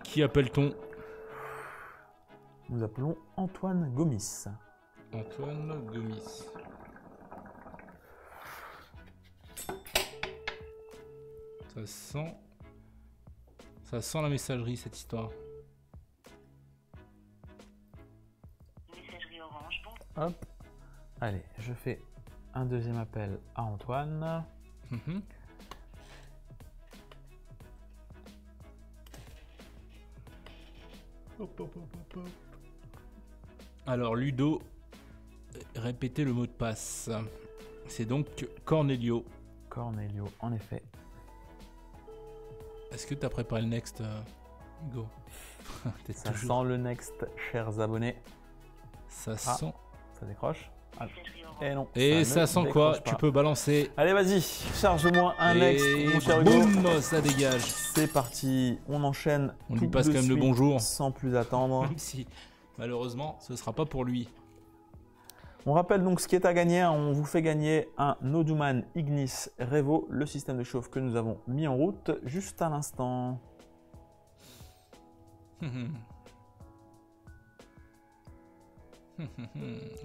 Qui appelle-t-on? Nous appelons Antoine Gomis. Antoine Gomis. Ça sent la messagerie, cette histoire. Messagerie Orange, bon. Hop. Allez, je fais un deuxième appel à Antoine. Mhm. Hop, hop, hop, hop, hop. Alors, Ludo, répétez le mot de passe. C'est donc Cornelio. Cornelio, en effet. Est-ce que tu as préparé le next, Hugo? T'es Ça toujours- sent le next, chers abonnés. Ça sent. Ça décroche. Ah, Messagerie Orange. et non. Et ne ça sent quoi? décroche pas. Tu peux balancer. Allez, vas-y, charge-moi un next, Et mon cher Hugo. boum, ça dégage. C'est parti, on enchaîne. On lui tout passe de quand même le suite, bonjour. Sans plus attendre. Même si, malheureusement, ce sera pas pour lui. On rappelle donc ce qui est à gagner. Hein. On vous fait gagner un Noduman Ignis Revo, le système de chauffe que nous avons mis en route juste à l'instant.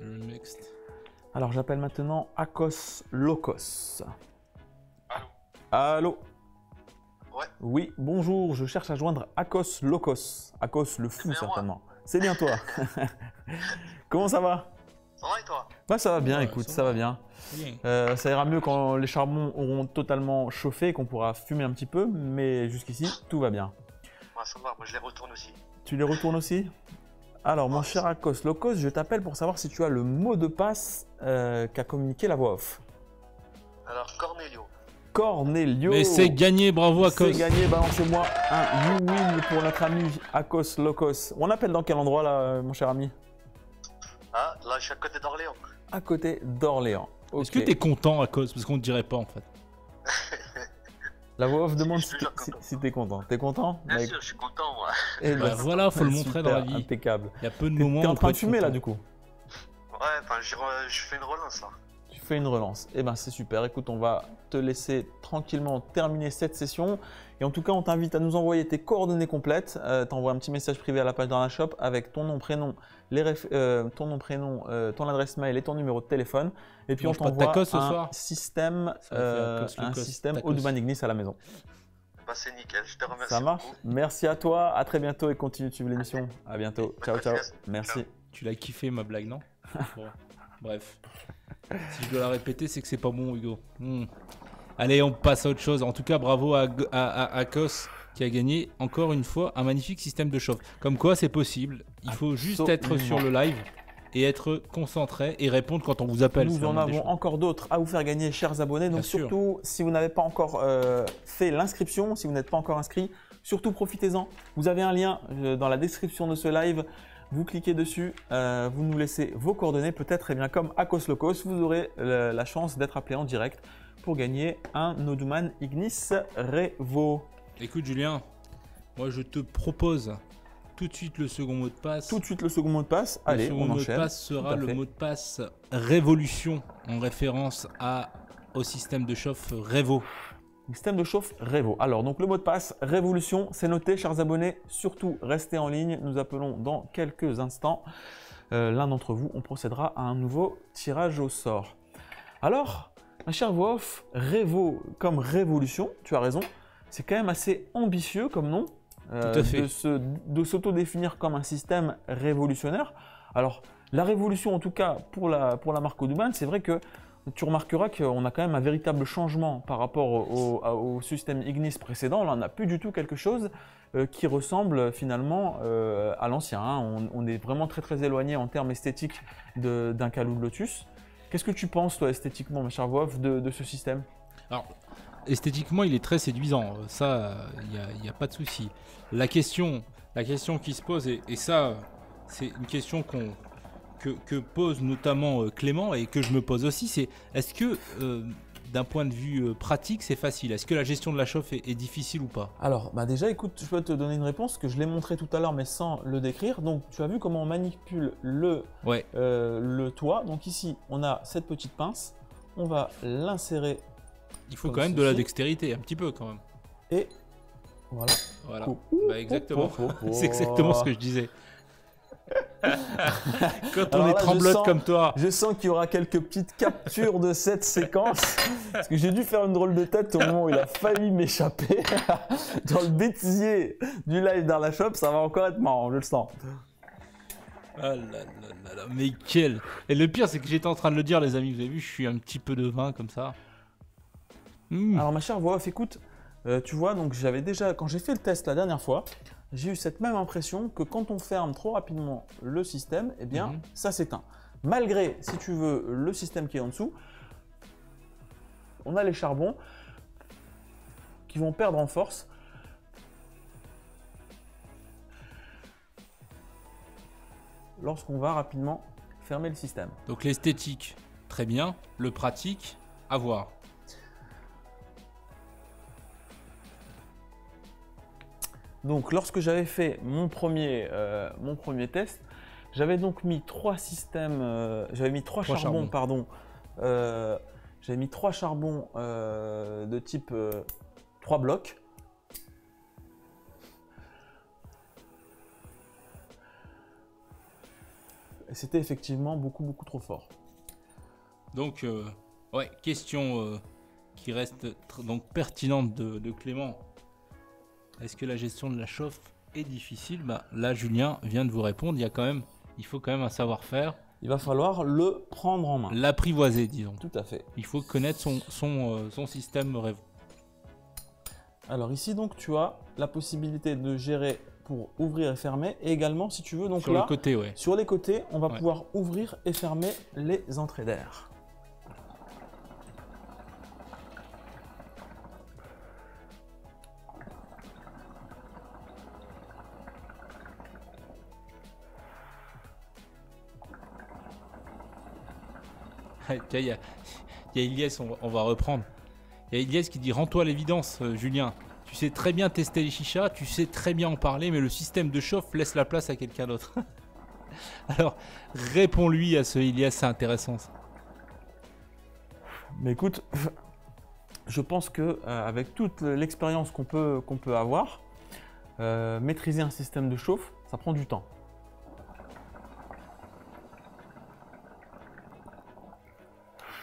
Le next. Alors j'appelle maintenant Akos Locos. Allô? Allô? Ouais. Oui, bonjour, je cherche à joindre Akos Locos. Akos le fou bien moi. certainement. C'est bien toi. Comment ça va? Ça va et toi? Ouais, ça va bien, Ouais, écoute, ça ça va. va bien. Bien. Ça ira mieux quand les charbons auront totalement chauffé et qu'on pourra fumer un petit peu, mais jusqu'ici, tout va bien. Ouais, ça va, moi je les retourne aussi. Tu les retournes aussi? Alors, mon Ouais, cher Akos Locos, je t'appelle pour savoir si tu as le mot de passe qu'a communiqué la voix off. Alors, Cornelio. Cornelio. Mais c'est gagné, bravo à C'est cause. gagné, balancez-moi un You Win pour notre ami Akos Locos. On appelle dans quel endroit là, mon cher ami? Ah, là je suis à côté d'Orléans. À côté d'Orléans. Est-ce que t'es content à cause? Parce qu'on ne dirait pas en fait. La voix off demande Je suis toujours content. si t'es content. T'es content? Bien Bah, sûr, je suis content moi. eh Bah ben, voilà, faut le montrer dans la super, vie. Impeccable. Il y a peu de T'es moments t'es où en on train peut de être fumer là content. du coup? Ouais, enfin je fais une relance là. Tu fais une relance. Eh ben c'est super. Écoute, on va te laisser tranquillement terminer cette session. Et en tout cas, on t'invite à nous envoyer tes coordonnées complètes. T'envoies un petit message privé à la page dans la shop avec ton nom, prénom, ton adresse mail et ton numéro de téléphone. Et puis Tu on manges pas de t'envoie tacos ce un soir système, Ça va faire un tacos, système tacos. Audubon Ignis à la maison. Bah c'est nickel, je te remercie. Ça marche? beaucoup. Merci à toi. À très bientôt et continue de suivre l'émission. À bientôt. Ciao, ciao. Merci. Tu l'as kiffé ma blague, non? Bon, bref. Si je dois la répéter, c'est que c'est pas bon, Hugo. Allez, on passe à autre chose. En tout cas, bravo à Kos qui a gagné encore une fois un magnifique système de chauffe. Comme quoi, c'est possible. Il faut juste être sur le live et être concentré et répondre quand on vous appelle. Nous c'est en vraiment des avons choses. encore d'autres à vous faire gagner, chers abonnés. Donc Bien sûr. surtout, si vous n'avez pas encore fait l'inscription, si vous n'êtes pas encore inscrit, surtout profitez-en. Vous avez un lien dans la description de ce live. Vous cliquez dessus, vous nous laissez vos coordonnées. Peut-être, eh bien, comme Akos Locos, vous aurez la chance d'être appelé en direct pour gagner un Noduman Ignis Revo. Écoute, Julien, moi je te propose tout de suite le second mot de passe. Tout de suite le second mot de passe. Le Allez, second on mot de enchaîne. passe sera Tout à le fait. mot de passe Révolution en référence au système de chauffe Revo. Système de chauffe Revo. Alors, donc le mot de passe Révolution, c'est noté, chers abonnés. Surtout, restez en ligne. Nous appelons dans quelques instants l'un d'entre vous. On procédera à un nouveau tirage au sort. Alors, ma chère voix off, Revo comme révolution, tu as raison. C'est quand même assez ambitieux comme nom. Tout à fait. De s'auto-définir comme un système révolutionnaire. Alors, la révolution, en tout cas, pour la marque Audubon, c'est vrai que tu remarqueras qu'on a quand même un véritable changement par rapport au système Ignis précédent. Là, on n'a plus du tout quelque chose qui ressemble finalement à l'ancien. Hein. On est vraiment très très éloigné en termes esthétiques d'un Calou de Lotus. Qu'est-ce que tu penses, toi, esthétiquement, ma chère voix off, de ce système? Alors, esthétiquement, il est très séduisant. Ça, il n'y a pas de souci. La question qui se pose, et ça, c'est une question que pose notamment Clément et que je me pose aussi, c'est est-ce que d'un point de vue pratique, c'est facile. Est-ce que la gestion de la chauffe est difficile ou pas? Alors, bah déjà, écoute, je peux te donner une réponse que je l'ai montré tout à l'heure, mais sans le décrire. Donc, tu as vu comment on manipule le toit. Donc ici, on a cette petite pince. On va l'insérer. Il faut quand même de la dextérité, un petit peu quand même. Et voilà. Voilà. Bah, exactement. C'est exactement ce que je disais. Quand on est tremblote comme toi. Je sens qu'il y aura quelques petites captures de cette séquence. Parce que j'ai dû faire une drôle de tête au moment où il a failli m'échapper. Dans le bêtisier du live dans la shop, ça va encore être marrant, je le sens. Ah là là là, mais quel. Et le pire, c'est que j'étais en train de le dire, les amis. Vous avez vu, je suis un petit peu de vin comme ça. Alors, ma chère voix off, écoute, tu vois, donc j'avais déjà, quand j'ai fait le test la dernière fois, j'ai eu cette même impression que quand on ferme trop rapidement le système, eh bien, ça s'éteint. Malgré, si tu veux, le système qui est en dessous, on a les charbons qui vont perdre en force. Lorsqu'on va rapidement fermer le système. Donc l'esthétique, très bien. Le pratique, à voir. Donc lorsque j'avais fait mon premier test, j'avais donc mis trois charbons, pardon. J'avais mis 3 charbons de type 3 blocs. Et c'était effectivement beaucoup trop fort. Donc, ouais, question qui reste donc pertinente de Clément. Est-ce que la gestion de la chauffe est difficile? Bah, là, Julien vient de vous répondre. Il faut quand même un savoir-faire. Il va falloir le prendre en main. L'apprivoiser, disons. Tout à fait. Il faut connaître son système rêve. Alors ici, donc, tu as la possibilité de gérer pour ouvrir et fermer. Et également, si tu veux, donc sur là, le côté, ouais. Sur les côtés, on va pouvoir ouvrir et fermer les entrées d'air. Il y a Ilyes, on va reprendre. Il y a Ilyes qui dit: rends-toi à l'évidence, Julien. Tu sais très bien tester les chichas, tu sais très bien en parler, mais le système de chauffe laisse la place à quelqu'un d'autre. Alors, réponds-lui à ce Ilyes, c'est intéressant ça. Mais écoute, je pense que avec toute l'expérience qu'on peut avoir, maîtriser un système de chauffe, ça prend du temps.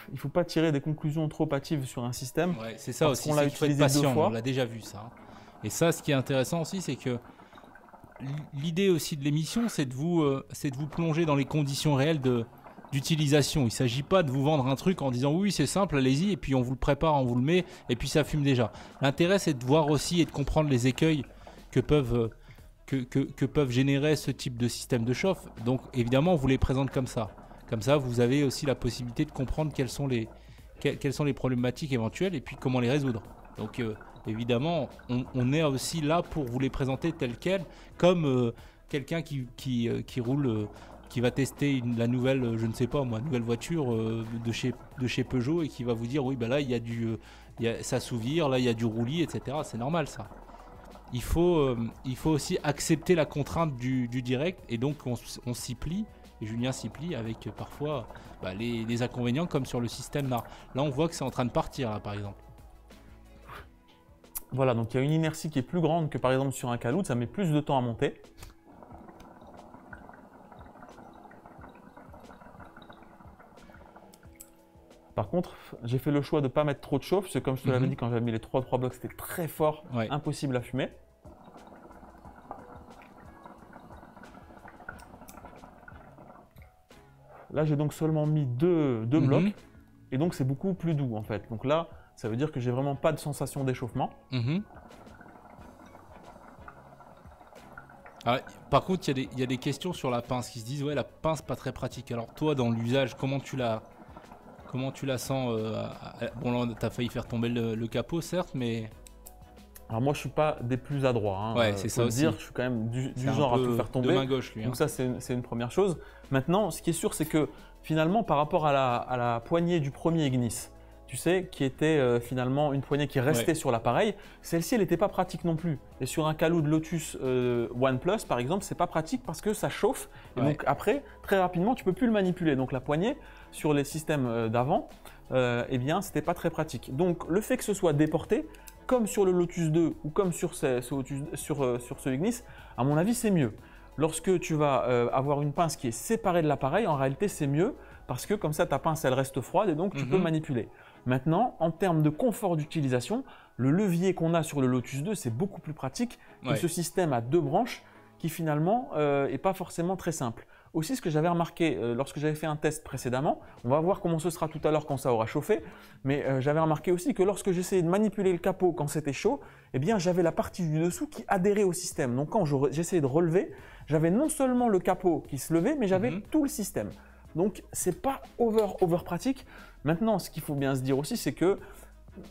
Il ne faut pas tirer des conclusions trop hâtives sur un système. Ouais, c'est ça aussi, il faut être patient, on l'a déjà vu ça. Et ça, ce qui est intéressant aussi, c'est que l'idée aussi de l'émission, c'est de vous plonger dans les conditions réelles d'utilisation. Il ne s'agit pas de vous vendre un truc en disant oui, c'est simple, allez-y, et puis on vous le prépare, on vous le met, et puis ça fume déjà. L'intérêt, c'est de voir aussi et de comprendre les écueils que peuvent générer ce type de système de chauffe. Donc évidemment, on vous les présente comme ça. Comme ça, vous avez aussi la possibilité de comprendre quelles sont les problématiques éventuelles et puis comment les résoudre. Donc évidemment, on est aussi là pour vous les présenter telles quelles, comme quelqu'un qui roule, qui va tester la nouvelle, je ne sais pas moi, nouvelle voiture de chez Peugeot et qui va vous dire oui, ben là il y a ça s'ouvre, là il y a du roulis, etc. C'est normal ça. Il faut aussi accepter la contrainte du direct et donc on s'y plie. Et Julien s'y plie avec parfois les inconvénients comme sur le système là. Là on voit que c'est en train de partir là, par exemple. Voilà, donc il y a une inertie qui est plus grande que par exemple sur un caloute, ça met plus de temps à monter. Par contre, j'ai fait le choix de ne pas mettre trop de chauffe, parce que comme je te l'avais dit quand j'avais mis les 3 blocs, c'était très fort, impossible à fumer. Là, j'ai donc seulement mis deux blocs et donc c'est beaucoup plus doux en fait. Donc là, ça veut dire que j'ai vraiment pas de sensation d'échauffement. Par contre, il y a des questions sur la pince qui se disent ouais, la pince pas très pratique. Alors toi, dans l'usage, comment tu la sens Bon là, t'as failli faire tomber le capot, certes, mais... Alors moi, je suis pas des plus adroits. Hein. Ouais, c'est ça aussi. Dire, je suis quand même du genre à tout faire tomber. De main gauche, lui. Donc ça, c'est une première chose. Maintenant, ce qui est sûr, c'est que finalement, par rapport à la poignée du premier Ignis, tu sais, qui était finalement une poignée qui restait sur l'appareil. Celle-ci, elle n'était pas pratique non plus. Et sur un Calou de Lotus OnePlus, par exemple, c'est pas pratique parce que ça chauffe. Et donc après, très rapidement, tu peux plus le manipuler. Donc la poignée sur les systèmes d'avant, eh bien, c'était pas très pratique. Donc le fait que ce soit déporté, comme sur le Lotus 2 ou comme sur ce Ignis, à mon avis, c'est mieux. Lorsque tu vas avoir une pince qui est séparée de l'appareil, en réalité, c'est mieux parce que comme ça, ta pince, elle reste froide et donc tu peux manipuler. Maintenant, en termes de confort d'utilisation, le levier qu'on a sur le Lotus 2, c'est beaucoup plus pratique que ce système à 2 branches qui finalement n'est pas forcément très simple. Aussi, ce que j'avais remarqué lorsque j'avais fait un test précédemment, on va voir comment ce sera tout à l'heure quand ça aura chauffé, mais j'avais remarqué aussi que lorsque j'essayais de manipuler le capot quand c'était chaud, eh bien j'avais la partie du dessous qui adhérait au système. Donc quand j'essayais de relever, j'avais non seulement le capot qui se levait, mais j'avais tout le système. Donc c'est pas over pratique. Maintenant, ce qu'il faut bien se dire aussi, c'est que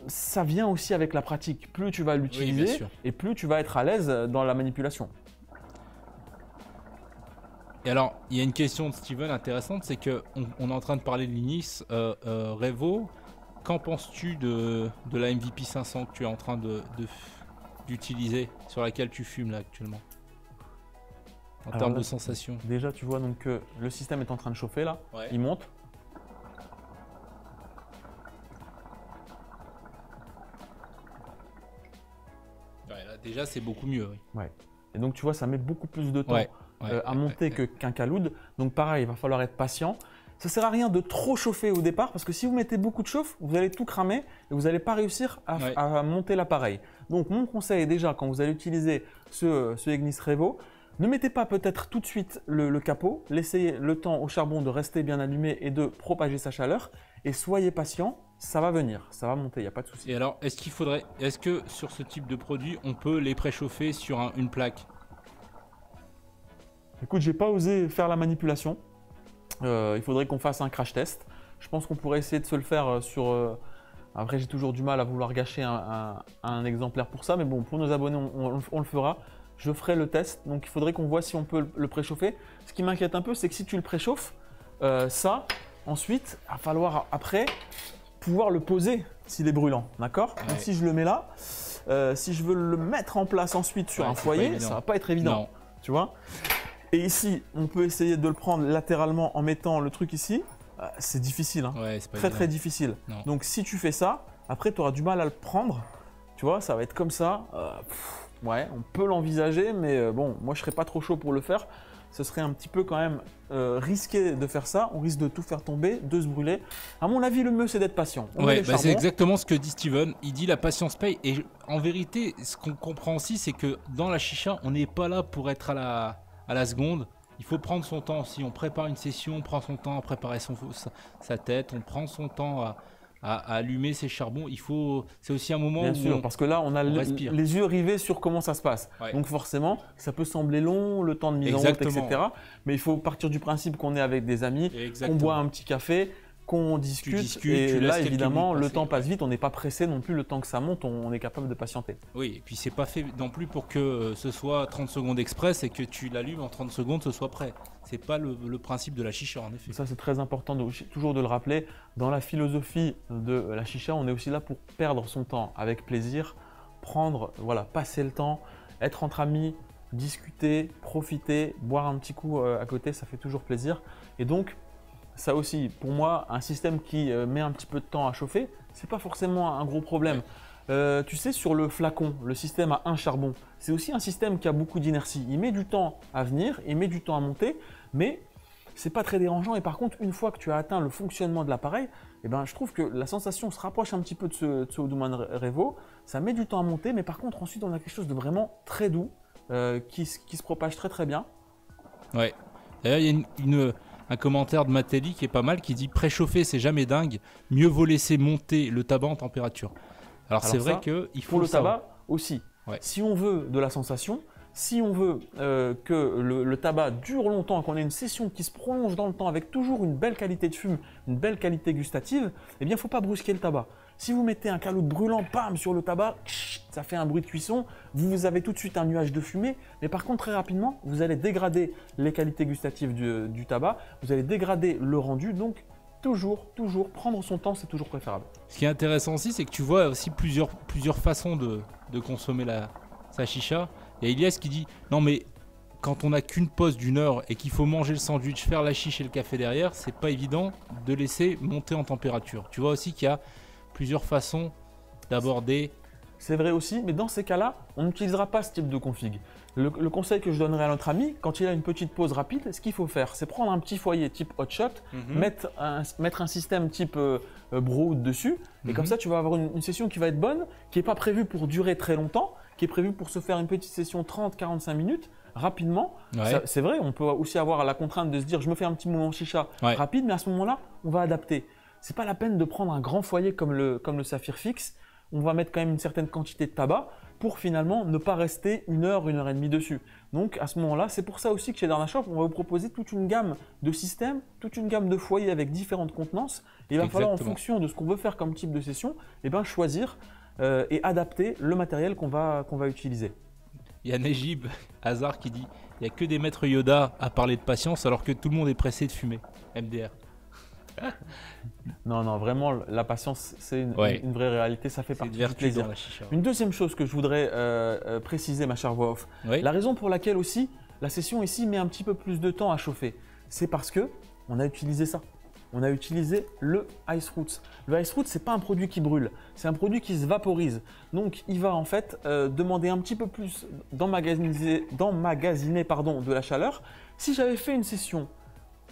ça vient aussi avec la pratique. Plus tu vas l'utiliser et plus tu vas être à l'aise dans la manipulation. Et alors, il y a une question de Steven intéressante, c'est qu'on est en train de parler de l'Ignis Revo. Qu'en penses-tu de la MVP 500 que tu es en train d'utiliser, sur laquelle tu fumes là actuellement, en termes de sensations? Déjà, tu vois donc que le système est en train de chauffer là, il monte. Là, déjà, c'est beaucoup mieux. Et donc, tu vois, ça met beaucoup plus de temps à monter qu'un Caloud. Donc, pareil, il va falloir être patient. Ça ne sert à rien de trop chauffer au départ parce que si vous mettez beaucoup de chauffe, vous allez tout cramer et vous n'allez pas réussir à monter l'appareil. Donc, mon conseil est déjà, quand vous allez utiliser ce Ignis Revo, ne mettez pas peut-être tout de suite le capot, laissez le temps au charbon de rester bien allumé et de propager sa chaleur et soyez patient, ça va venir, ça va monter, il n'y a pas de souci. Et alors, est-ce que sur ce type de produit, on peut les préchauffer sur une plaque? Écoute, j'ai pas osé faire la manipulation, il faudrait qu'on fasse un crash test. Je pense qu'on pourrait essayer de se le faire sur… Après, j'ai toujours du mal à vouloir gâcher un exemplaire pour ça, mais bon, pour nos abonnés, on le fera. Je ferai le test, donc il faudrait qu'on voit si on peut le préchauffer. Ce qui m'inquiète un peu, c'est que si tu le préchauffes, ensuite, il va falloir après pouvoir le poser s'il est brûlant, d'accord? Donc si je le mets là, si je veux le mettre en place ensuite sur un foyer, ça va pas être évident, tu vois? Et ici, on peut essayer de le prendre latéralement en mettant le truc ici. C'est difficile, hein. Très difficile. Non. Donc si tu fais ça, après tu auras du mal à le prendre, tu vois, ça va être comme ça. Ouais, on peut l'envisager, mais bon, moi je serais pas trop chaud pour le faire. Ce serait un petit peu quand même risqué de faire ça. On risque de tout faire tomber, de se brûler. À mon avis, le mieux c'est d'être patient. C'est exactement ce que dit Steven. Il dit la patience paye. Et en vérité, ce qu'on comprend aussi, c'est que dans la chicha, on n'est pas là pour être à la seconde. Il faut prendre son temps aussi. On prépare une session, on prend son temps à préparer sa tête, on prend son temps à allumer ses charbons. C'est aussi un moment où parce que là, on a les yeux rivés sur comment ça se passe. Donc forcément, ça peut sembler long, le temps de mise en route, etc. Mais il faut partir du principe qu'on est avec des amis, qu'on boit un petit café, qu'on discute. Et là, évidemment, le temps passe vite. On n'est pas pressé non plus. Le temps que ça monte, on est capable de patienter. Oui, et puis c'est pas fait non plus pour que ce soit 30 secondes express et que tu l'allumes en 30 secondes, ce soit prêt. C'est pas le principe de la chicha, en effet. Ça, c'est très important toujours de le rappeler. Dans la philosophie de la chicha, on est aussi là pour perdre son temps avec plaisir, passer le temps, être entre amis, discuter, profiter, boire un petit coup à côté, ça fait toujours plaisir. Et donc, ça aussi, pour moi, un système qui met un petit peu de temps à chauffer, c'est pas forcément un gros problème. Tu sais, sur le flacon, le système à un charbon, c'est aussi un système qui a beaucoup d'inertie. Il met du temps à venir, il met du temps à monter, mais c'est pas très dérangeant. Et par contre, une fois que tu as atteint le fonctionnement de l'appareil, je trouve que la sensation se rapproche un petit peu de ce Audouman Revo. Ça met du temps à monter, mais par contre, ensuite, on a quelque chose de vraiment très doux qui se propage très bien. Ouais. D'ailleurs, il y a un commentaire de Matéli qui est pas mal, qui dit « Préchauffer, c'est jamais dingue. Mieux vaut laisser monter le tabac en température. » Alors c'est vrai qu'il faut pour le tabac aussi. Si on veut de la sensation, si on veut que le tabac dure longtemps, qu'on ait une session qui se prolonge dans le temps avec toujours une belle qualité de fume, une belle qualité gustative, eh bien il ne faut pas brusquer le tabac. Si vous mettez un Caloud brûlant, bam, sur le tabac, ça fait un bruit de cuisson, vous avez tout de suite un nuage de fumée, mais par contre très rapidement, vous allez dégrader les qualités gustatives du tabac, vous allez dégrader le rendu, donc toujours prendre son temps, c'est toujours préférable. Ce qui est intéressant aussi, c'est que tu vois aussi plusieurs façons de consommer sa chicha. Il y a Elias qui dit non mais quand on n'a qu'une pause d'1 heure et qu'il faut manger le sandwich, faire la chicha et le café derrière, c'est pas évident de laisser monter en température. Tu vois aussi qu'il y a plusieurs façons d'aborder. C'est vrai aussi, mais dans ces cas-là, on n'utilisera pas ce type de config. Le conseil que je donnerais à notre ami, quand il a une petite pause rapide, ce qu'il faut faire, c'est prendre un petit foyer type hotshot, mettre un système type Brood dessus, et comme ça, tu vas avoir une session qui va être bonne, qui n'est pas prévue pour durer très longtemps, qui est prévue pour se faire une petite session 30-45 minutes, rapidement. Ouais. C'est vrai, on peut aussi avoir la contrainte de se dire, je me fais un petit moment chicha rapide, mais à ce moment-là, on va adapter. C'est pas la peine de prendre un grand foyer comme le Saphir Fix. On va mettre quand même une certaine quantité de tabac pour finalement ne pas rester 1 heure, 1 heure et demie dessus. Donc à ce moment-là, c'est pour ça aussi que chez Darna Shop, on va vous proposer toute une gamme de systèmes, toute une gamme de foyers avec différentes contenances. Et il va falloir, en fonction de ce qu'on veut faire comme type de session, choisir et adapter le matériel qu'on va utiliser. Il y a Nejib Hazard qui dit il n'y a que des maîtres Yoda à parler de patience alors que tout le monde est pressé de fumer. MDR. Non, vraiment, la patience, c'est une vraie réalité, ça fait partie du plaisir. Une deuxième chose que je voudrais préciser, ma chère voix off, la raison pour laquelle aussi la session ici met un petit peu plus de temps à chauffer, c'est parce que on a utilisé ça. On a utilisé le Ice Roots. Le Ice Roots, ce n'est pas un produit qui brûle, c'est un produit qui se vaporise. Donc, il va en fait demander un petit peu plus d'emmagasiner de la chaleur. Si j'avais fait une session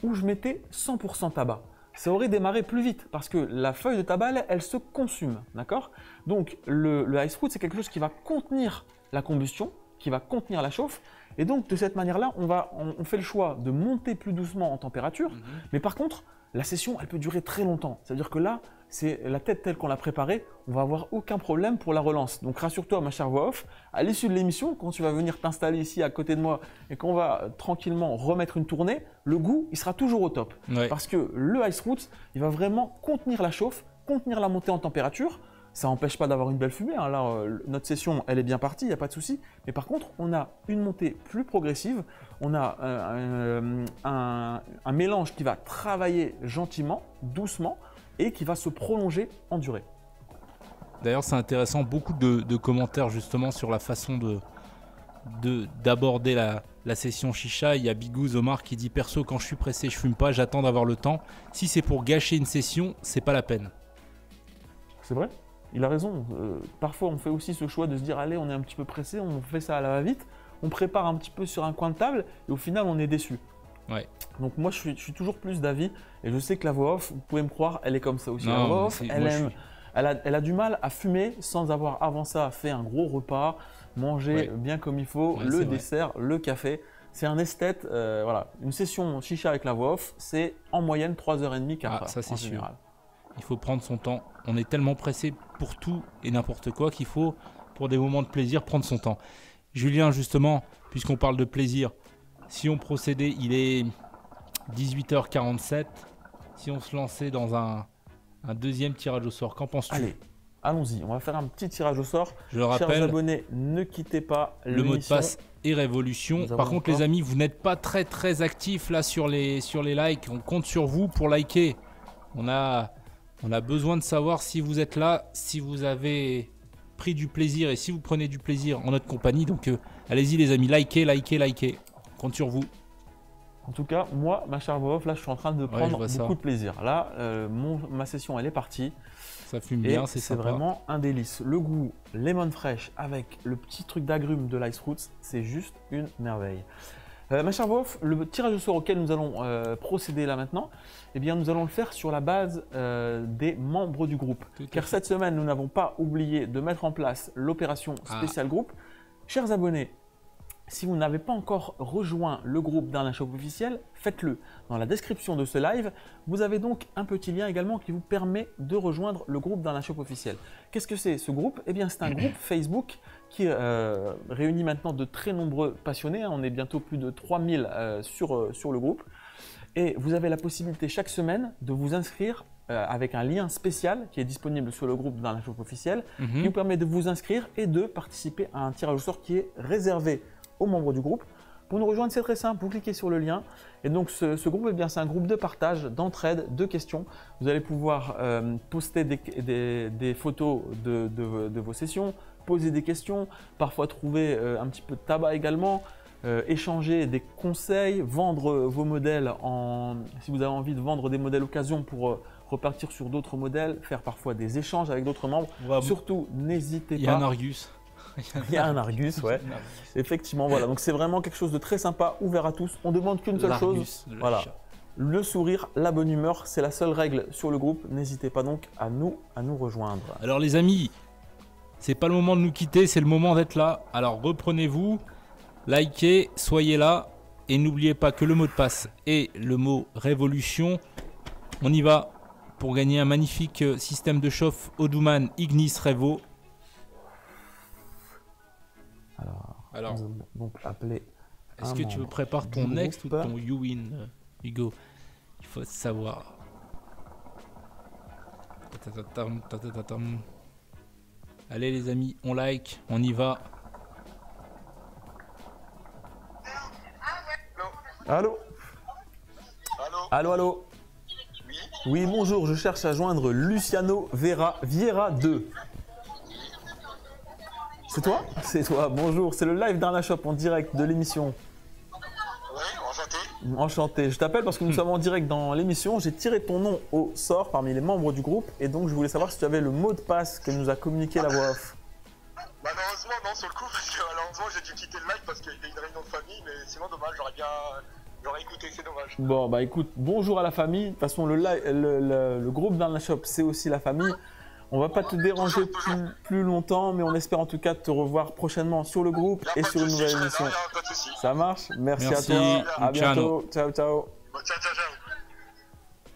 où je mettais 100% tabac, ça aurait démarré plus vite parce que la feuille de tabac, elle se consume, d'accord? Donc, le Ice Root, c'est quelque chose qui va contenir la combustion, qui va contenir la chauffe. Et donc, de cette manière-là, on fait le choix de monter plus doucement en température. Mais par contre, la session, elle peut durer très longtemps. C'est-à-dire que là, c'est la tête telle qu'on l'a préparée, on va avoir aucun problème pour la relance. Donc rassure-toi, ma chère voix off, à l'issue de l'émission, quand tu vas venir t'installer ici à côté de moi et qu'on va tranquillement remettre une tournée, le goût, il sera toujours au top. Parce que le Ice Roots, il va vraiment contenir la chauffe, contenir la montée en température. Ça n'empêche pas d'avoir une belle fumée. Hein. Là, notre session, elle est bien partie, il n'y a pas de souci. Mais par contre, on a une montée plus progressive. On a un mélange qui va travailler gentiment, doucement, et qui va se prolonger en durée. D'ailleurs, c'est intéressant, beaucoup de commentaires justement sur la façon d'aborder la session chicha. Il y a Bigouz Omar qui dit « Perso, quand je suis pressé, je fume pas, j'attends d'avoir le temps. Si c'est pour gâcher une session, c'est pas la peine. » C'est vrai, il a raison. Parfois, on fait aussi ce choix de se dire « Allez, on est un petit peu pressé, on fait ça à la va-vite. » On prépare un petit peu sur un coin de table et au final, on est déçu. Ouais. Donc moi, je suis toujours plus d'avis et je sais que la voix off, vous pouvez me croire, elle est comme ça aussi. Non, la voix off, elle a du mal à fumer sans avoir avant ça fait un gros repas, manger bien comme il faut, le dessert, le café. C'est un esthète. Voilà. Une session chicha avec la voix off, c'est en moyenne 3h30, 4 heures. Ça, c'est sûr. Général. Il faut prendre son temps. On est tellement pressé pour tout et n'importe quoi qu'il faut, pour des moments de plaisir, prendre son temps. Julien, justement, puisqu'on parle de plaisir, si on procédait, il est 18h47, si on se lançait dans un deuxième tirage au sort, qu'en penses-tu? Allez, allons-y, on va faire un petit tirage au sort. Je le rappelle, chers abonnés, ne quittez pas le mot de passe est révolution. Par contre, les amis, vous n'êtes pas très actifs là sur les likes. On compte sur vous pour liker. On a besoin de savoir si vous êtes là, si vous avez pris du plaisir et si vous prenez du plaisir en notre compagnie. Donc allez-y les amis, likez. On compte sur vous. En tout cas, moi, ma chère voix off, là, je suis en train de prendre beaucoup de plaisir. Là, ma session, elle est partie. Ça fume bien, c'est sympa. C'est vraiment un délice. Le goût lemon fresh avec le petit truc d'agrumes de l'Ice Roots, c'est juste une merveille. Ma chère voix off, le tirage au sort auquel nous allons procéder là maintenant, eh bien, nous allons le faire sur la base des membres du groupe. Car cette semaine, nous n'avons pas oublié de mettre en place l'opération spéciale groupe. Chers abonnés, si vous n'avez pas encore rejoint le groupe Darna Shop officiel, faites-le. Dans la description de ce live, vous avez donc un petit lien également qui vous permet de rejoindre le groupe Darna Shop officiel. Qu'est-ce que c'est ce groupe? Eh bien, c'est un groupe Facebook qui réunit maintenant de très nombreux passionnés. On est bientôt plus de 3000 sur le groupe. Et vous avez la possibilité chaque semaine de vous inscrire avec un lien spécial qui est disponible sur le groupe Darna Shop officiel, qui vous permet de vous inscrire et de participer à un tirage au sort qui est réservé aux membres du groupe. Pour nous rejoindre, c'est très simple, vous cliquez sur le lien. Et donc ce groupe, eh bien, c'est un groupe de partage, d'entraide, de questions. Vous allez pouvoir poster des photos de vos sessions, poser des questions, parfois trouver un petit peu de tabac également, échanger des conseils, vendre vos modèles si vous avez envie de vendre des modèles occasion pour repartir sur d'autres modèles, faire parfois des échanges avec d'autres membres. Surtout, n'hésitez pas. Il y a un Argus. Il y a un Argus, ouais. Effectivement, voilà. Donc c'est vraiment quelque chose de très sympa, ouvert à tous. On demande qu'une seule chose. Voilà. Le sourire, la bonne humeur, c'est la seule règle sur le groupe. N'hésitez pas donc à nous rejoindre. Alors les amis, c'est pas le moment de nous quitter, c'est le moment d'être là. Alors reprenez-vous, likez, soyez là et n'oubliez pas que le mot de passe est le mot révolution. On y va pour gagner un magnifique système de chauffe Audouman Ignis Revo. Alors, donc appeler. Est-ce que tu veux préparer ton next ou ton you win, Hugo? Il faut savoir. Allez les amis, on like, on y va. Allô? Allô? Oui, bonjour, je cherche à joindre Luciano Vieira 2. C'est toi? C'est toi, bonjour, c'est le live d'Arna Shop en direct de l'émission. Oui, enchanté. Enchanté, je t'appelle parce que nous sommes en direct dans l'émission. J'ai tiré ton nom au sort parmi les membres du groupe et donc je voulais savoir si tu avais le mot de passe que nous a communiqué la voix off. Malheureusement, non, sur le coup, parce que malheureusement, j'ai dû quitter le live parce qu'il y a une réunion de famille, mais sinon, dommage, j'aurais écouté, c'est dommage. Bon, bah écoute, bonjour à la famille. De toute façon, le groupe d'Arna Shop, c'est aussi la famille. On va pas te déranger plus longtemps, mais on espère en tout cas te revoir prochainement sur le groupe et sur une nouvelle émission. Ça marche? Merci à toi. À bientôt. Ciao, ciao.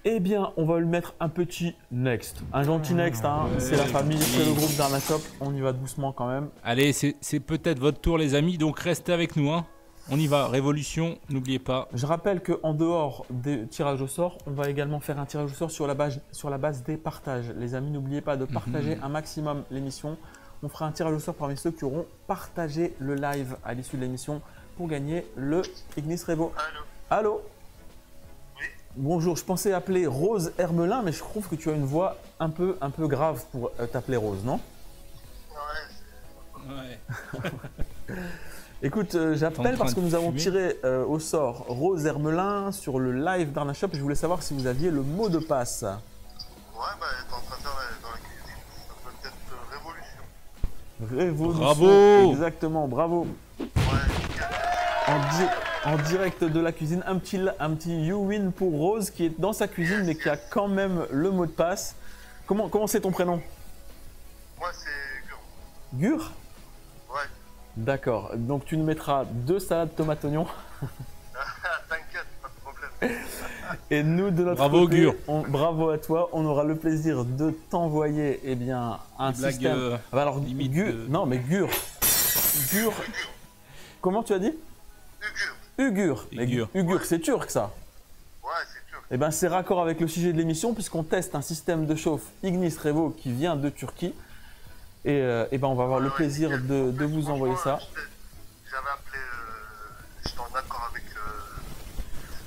Eh bien, on va lui mettre un petit next. Un gentil next, hein. C'est la famille, c'est le groupe d'Arna Shop. On y va doucement quand même. Allez, c'est peut-être votre tour les amis, donc restez avec nous, hein. On y va, révolution, n'oubliez pas. Je rappelle qu'en dehors des tirages au sort, on va également faire un tirage au sort sur la base des partages. Les amis, n'oubliez pas de partager un maximum l'émission. On fera un tirage au sort parmi ceux qui auront partagé le live à l'issue de l'émission pour gagner le Ignis Revo. Allô? Oui. Bonjour, je pensais appeler Rose Hermelin, mais je trouve que tu as une voix un peu grave pour t'appeler Rose, non? Ouais. Écoute, j'appelle parce que nous avons tiré au sort Rose Hermelin sur le live d'Arna Shop. Je voulais savoir si vous aviez le mot de passe. Ouais, bah t'es en train de faire dans la cuisine, ça peut être révolution. Bravo! Exactement, bravo. Ouais, En direct de la cuisine, un petit you win pour Rose qui est dans sa cuisine mais qui a quand même le mot de passe. Comment c'est ton prénom? moi c'est Gur. Gur? Ouais. D'accord, donc tu nous mettras 2 salades tomates oignons. T'inquiète, pas de problème. Et nous de notre Bravo, côté, Gur. Bravo à toi, on aura le plaisir de t'envoyer un système. Alors limite Gur, non mais Gur, comment tu as dit? Ugur. Ugur, c'est turc ça. Ouais, c'est sûr. Eh bien c'est raccord avec le sujet de l'émission puisqu'on teste un système de chauffe Ignis Revo qui vient de Turquie. Et ben on va avoir le plaisir de vous envoyer ça. J'avais appelé, j'étais en accord avec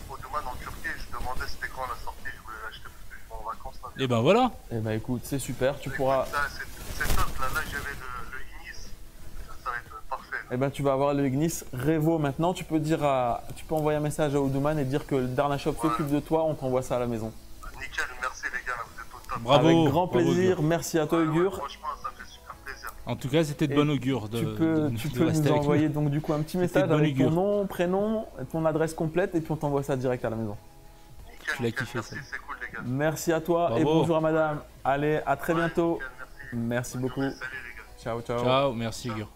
Audouman en Turquie, je demandais c'était quand la sortie, je voulais l'acheter parce que je vais en vacances là. Et ben voilà. Eh ben écoute, c'est super, tu pourras. C'est top, là j'avais le Ignis, ça va être parfait. Eh ben tu vas avoir le Ignis Revo maintenant. Tu peux envoyer un message à Audouman et dire que le Darna Shop s'occupe de toi, on t'envoie ça à la maison. Nickel, merci les gars, vous êtes au top. Bravo. Avec grand plaisir, Bravo, merci à toi Ugur. Franchement, ça fait super plaisir. En tout cas, c'était de bon augure Tu peux rester nous avec envoyer donc du coup un petit message de bon avec ton augure. nom, prénom, ton adresse complète et puis on t'envoie ça direct à la maison. Nickel, Tu l'as nickel, kiffé, merci, ça. c'est cool les gars. Merci à toi et Bravo. bonjour à madame. Allez, à très bientôt. Nickel, Merci Bonne beaucoup. journée, salut les gars. Ciao, ciao. Ciao, merci Ugur.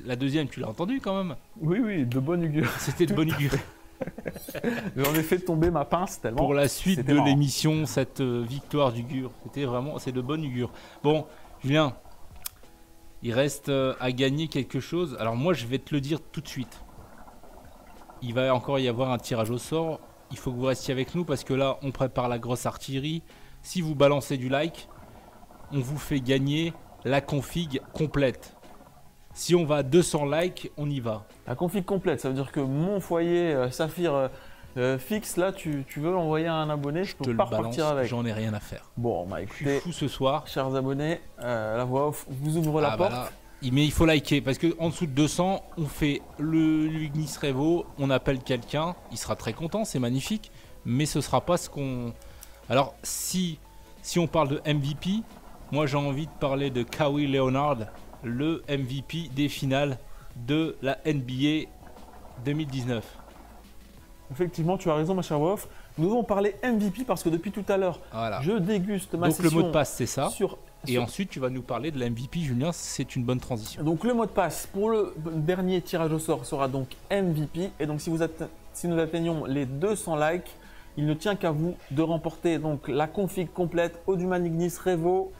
La deuxième, tu l'as entendu quand même. Oui, de bonne augure. C'était de bon augure. J'en ai fait tomber ma pince tellement. Pour la suite c'était de marrant. l'émission, cette victoire d'Ugur, c'est de bonne augure. Bon, Julien, il reste à gagner quelque chose. Alors moi, je vais te le dire tout de suite. Il va encore y avoir un tirage au sort. Il faut que vous restiez avec nous parce que là, on prépare la grosse artillerie. Si vous balancez du like, on vous fait gagner la config complète. Si on va à 200 likes, on y va. La config complète, ça veut dire que mon foyer Saphir fixe, là, tu veux l'envoyer à un abonné, je te peux le pas balance, repartir avec. j'en ai rien à faire. Bon, bah Je suis écoutez, fou ce soir. chers abonnés, la voix off vous ouvre la Ah, porte. bah là, mais il faut liker parce qu'en dessous de 200, on fait le Ignis Revo, on appelle quelqu'un, il sera très content, c'est magnifique, mais ce sera pas ce qu'on. Alors, si on parle de MVP, moi j'ai envie de parler de Kawhi Leonard, le MVP des finales de la NBA 2019. Effectivement, tu as raison, ma chère voix off. Nous devons parler MVP parce que depuis tout à l'heure, Voilà. je déguste ma Donc le session mot de passe, c'est ça. Et sur- ensuite, tu vas nous parler de la MVP, Julien, c'est une bonne transition. Donc le mot de passe pour le dernier tirage au sort sera donc MVP. Et donc si nous atteignons les 200 likes, il ne tient qu'à vous de remporter donc la config complète Auduman Ignis Revo,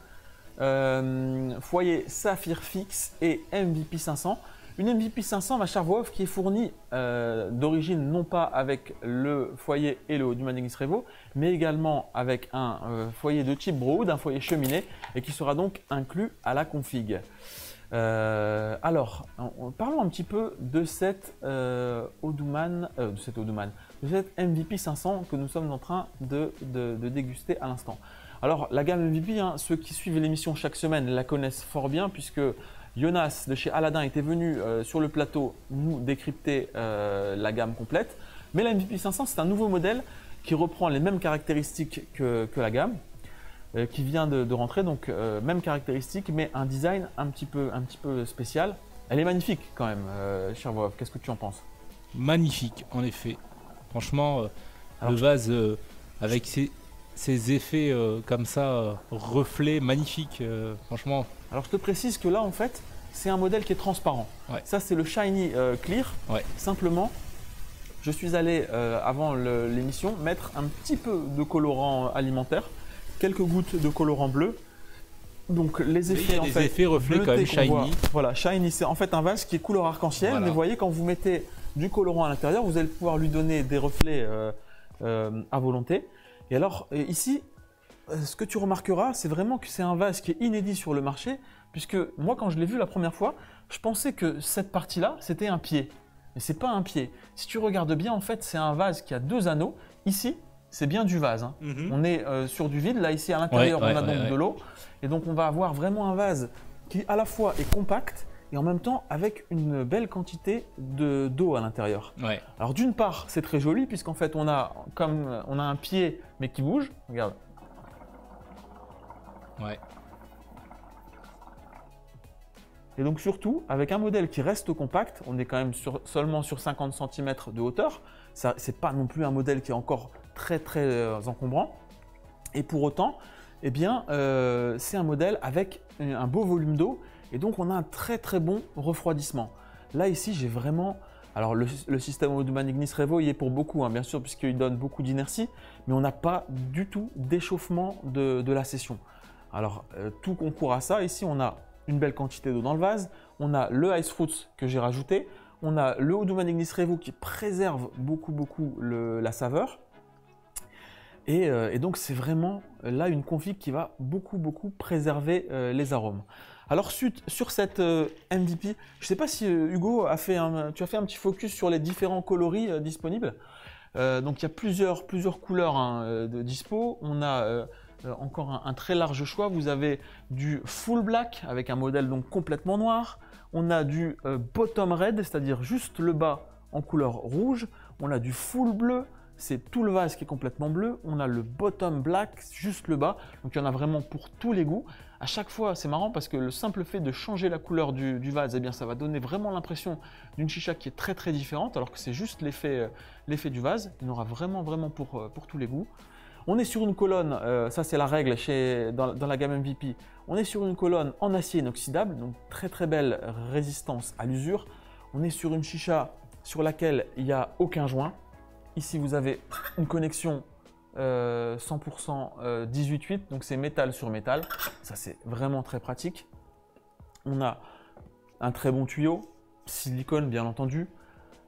foyer Saphir fixe et MVP 500. Une MVP 500, ma chère voix off, qui est fournie d'origine non pas avec le foyer et le Auduman Ignis Revo, mais également avec un foyer de type Broad, un foyer cheminée, et qui sera donc inclus à la config. Alors, parlons un petit peu de cette de cette MVP 500 que nous sommes en train de déguster à l'instant. Alors, la gamme MVP, hein, ceux qui suivent l'émission chaque semaine la connaissent fort bien puisque Jonas de chez Aladdin était venu sur le plateau nous décrypter la gamme complète. Mais la MVP 500, c'est un nouveau modèle qui reprend les mêmes caractéristiques que la gamme. Qui vient de rentrer, donc même caractéristique, mais un design un petit peu spécial. Elle est magnifique quand même, cher Voix, qu'est-ce que tu en penses? Magnifique, en effet. Franchement, Alors, le vase avec ses effets comme ça, reflets, magnifiques, franchement. Alors je te précise que là, en fait, c'est un modèle qui est transparent. Ouais. Ça, c'est le Shiny Clear. Ouais. Simplement, je suis allé, avant l'émission, mettre un petit peu de colorant alimentaire, quelques gouttes de colorant bleu. Donc les effets, il y a des effets reflets quand même bleutés qu'on voit. shiny. Voilà, shiny, c'est en fait un vase qui est couleur arc-en-ciel. Voilà. Mais vous voyez, quand vous mettez du colorant à l'intérieur, vous allez pouvoir lui donner des reflets à volonté. Et alors ici, ce que tu remarqueras, c'est vraiment que c'est un vase qui est inédit sur le marché, puisque moi, quand je l'ai vu la première fois, je pensais que cette partie-là, c'était un pied. Mais c'est pas un pied. Si tu regardes bien, en fait, c'est un vase qui a deux anneaux. Ici, c'est bien du vase. Hein. On est sur du vide. Là, ici, à l'intérieur, on a donc de l'eau. Et donc, on va avoir vraiment un vase qui, à la fois, est compact et en même temps avec une belle quantité d'eau à l'intérieur. Ouais. Alors, d'une part, c'est très joli puisqu'en fait, on a un pied mais qui bouge. Regarde. Ouais. Et donc surtout, avec un modèle qui reste compact, on est quand même seulement sur 50 cm de hauteur. Ce n'est pas non plus un modèle qui est encore très encombrant. Et pour autant, eh bien, c'est un modèle avec un beau volume d'eau. Et donc, on a un très bon refroidissement. Là, ici, j'ai vraiment… Alors, le système Auduman Ignis Revo, il est pour beaucoup, hein, bien sûr, puisqu'il donne beaucoup d'inertie. Mais on n'a pas du tout d'échauffement de la session. Alors, tout concourt à ça. Ici, on a une belle quantité d'eau dans le vase. On a le Ice Fruits que j'ai rajouté. On a le Auduman Ignis Revo qui préserve beaucoup la saveur. Et donc, c'est vraiment là une config qui va beaucoup préserver les arômes. Alors, sur cette MVP, je ne sais pas si Hugo tu as fait un petit focus sur les différents coloris disponibles. Donc, il y a plusieurs couleurs hein, de dispo. On a encore un très large choix. Vous avez du full black avec un modèle donc complètement noir. On a du bottom red, c'est-à-dire juste le bas en couleur rouge. On a du full bleu, c'est tout le vase qui est complètement bleu. On a le bottom black, juste le bas. Donc il y en a vraiment pour tous les goûts. À chaque fois, c'est marrant parce que le simple fait de changer la couleur du vase, eh bien, ça va donner vraiment l'impression d'une chicha qui est très différente, alors que c'est juste l'effet du vase. Il y en aura vraiment pour tous les goûts. On est sur une colonne, ça c'est la règle dans la gamme MVP, on est sur une colonne en acier inoxydable, donc très belle résistance à l'usure. On est sur une chicha sur laquelle il n'y a aucun joint. Ici vous avez une connexion 100% 18/8, donc c'est métal sur métal, ça c'est vraiment très pratique. On a un très bon tuyau, silicone bien entendu,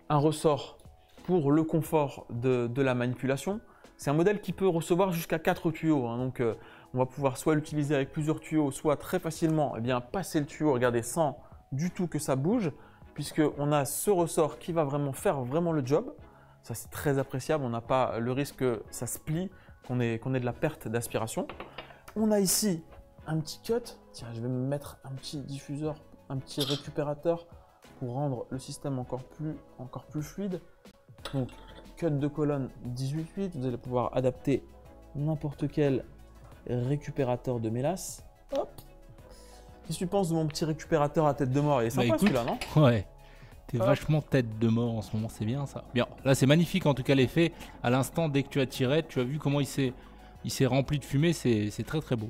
un ressort pour le confort de la manipulation. C'est un modèle qui peut recevoir jusqu'à 4 tuyaux, hein, donc on va pouvoir soit l'utiliser avec plusieurs tuyaux, soit très facilement passer le tuyau, regardez, sans du tout que ça bouge, puisqu'on a ce ressort qui va vraiment faire le job. Ça, c'est très appréciable. On n'a pas le risque que ça se plie, qu'on ait de la perte d'aspiration. On a ici un petit cut. Tiens, je vais me mettre un petit diffuseur, un petit récupérateur pour rendre le système encore plus fluide. Donc, cut de colonne 18/8. Vous allez pouvoir adapter n'importe quel récupérateur de mélasse. Hop. Qu'est-ce que tu penses de mon petit récupérateur à tête de mort? Il est sympa celui-là, non? Ouais. T'es vachement tête de mort en ce moment, c'est bien ça. Bien, là c'est magnifique en tout cas l'effet. À l'instant, dès que tu as tiré, tu as vu comment il s'est rempli de fumée, c'est très très beau.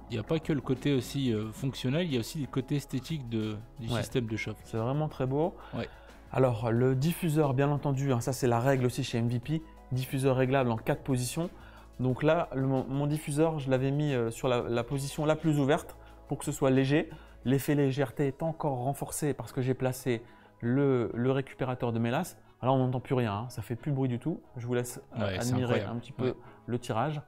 Il n'y a pas que le côté aussi fonctionnel, il y a aussi le côté esthétique du système de chauffe. C'est vraiment très beau. Ouais. Alors le diffuseur, bien entendu, hein, ça c'est la règle aussi chez MVP, diffuseur réglable en 4 positions. Donc là, mon diffuseur, je l'avais mis sur la position la plus ouverte pour que ce soit léger. L'effet légèreté est encore renforcé parce que j'ai placé le récupérateur de mélasse. Alors on n'entend plus rien, hein, ça fait plus de bruit du tout. Je vous laisse admirer un petit peu le tirage.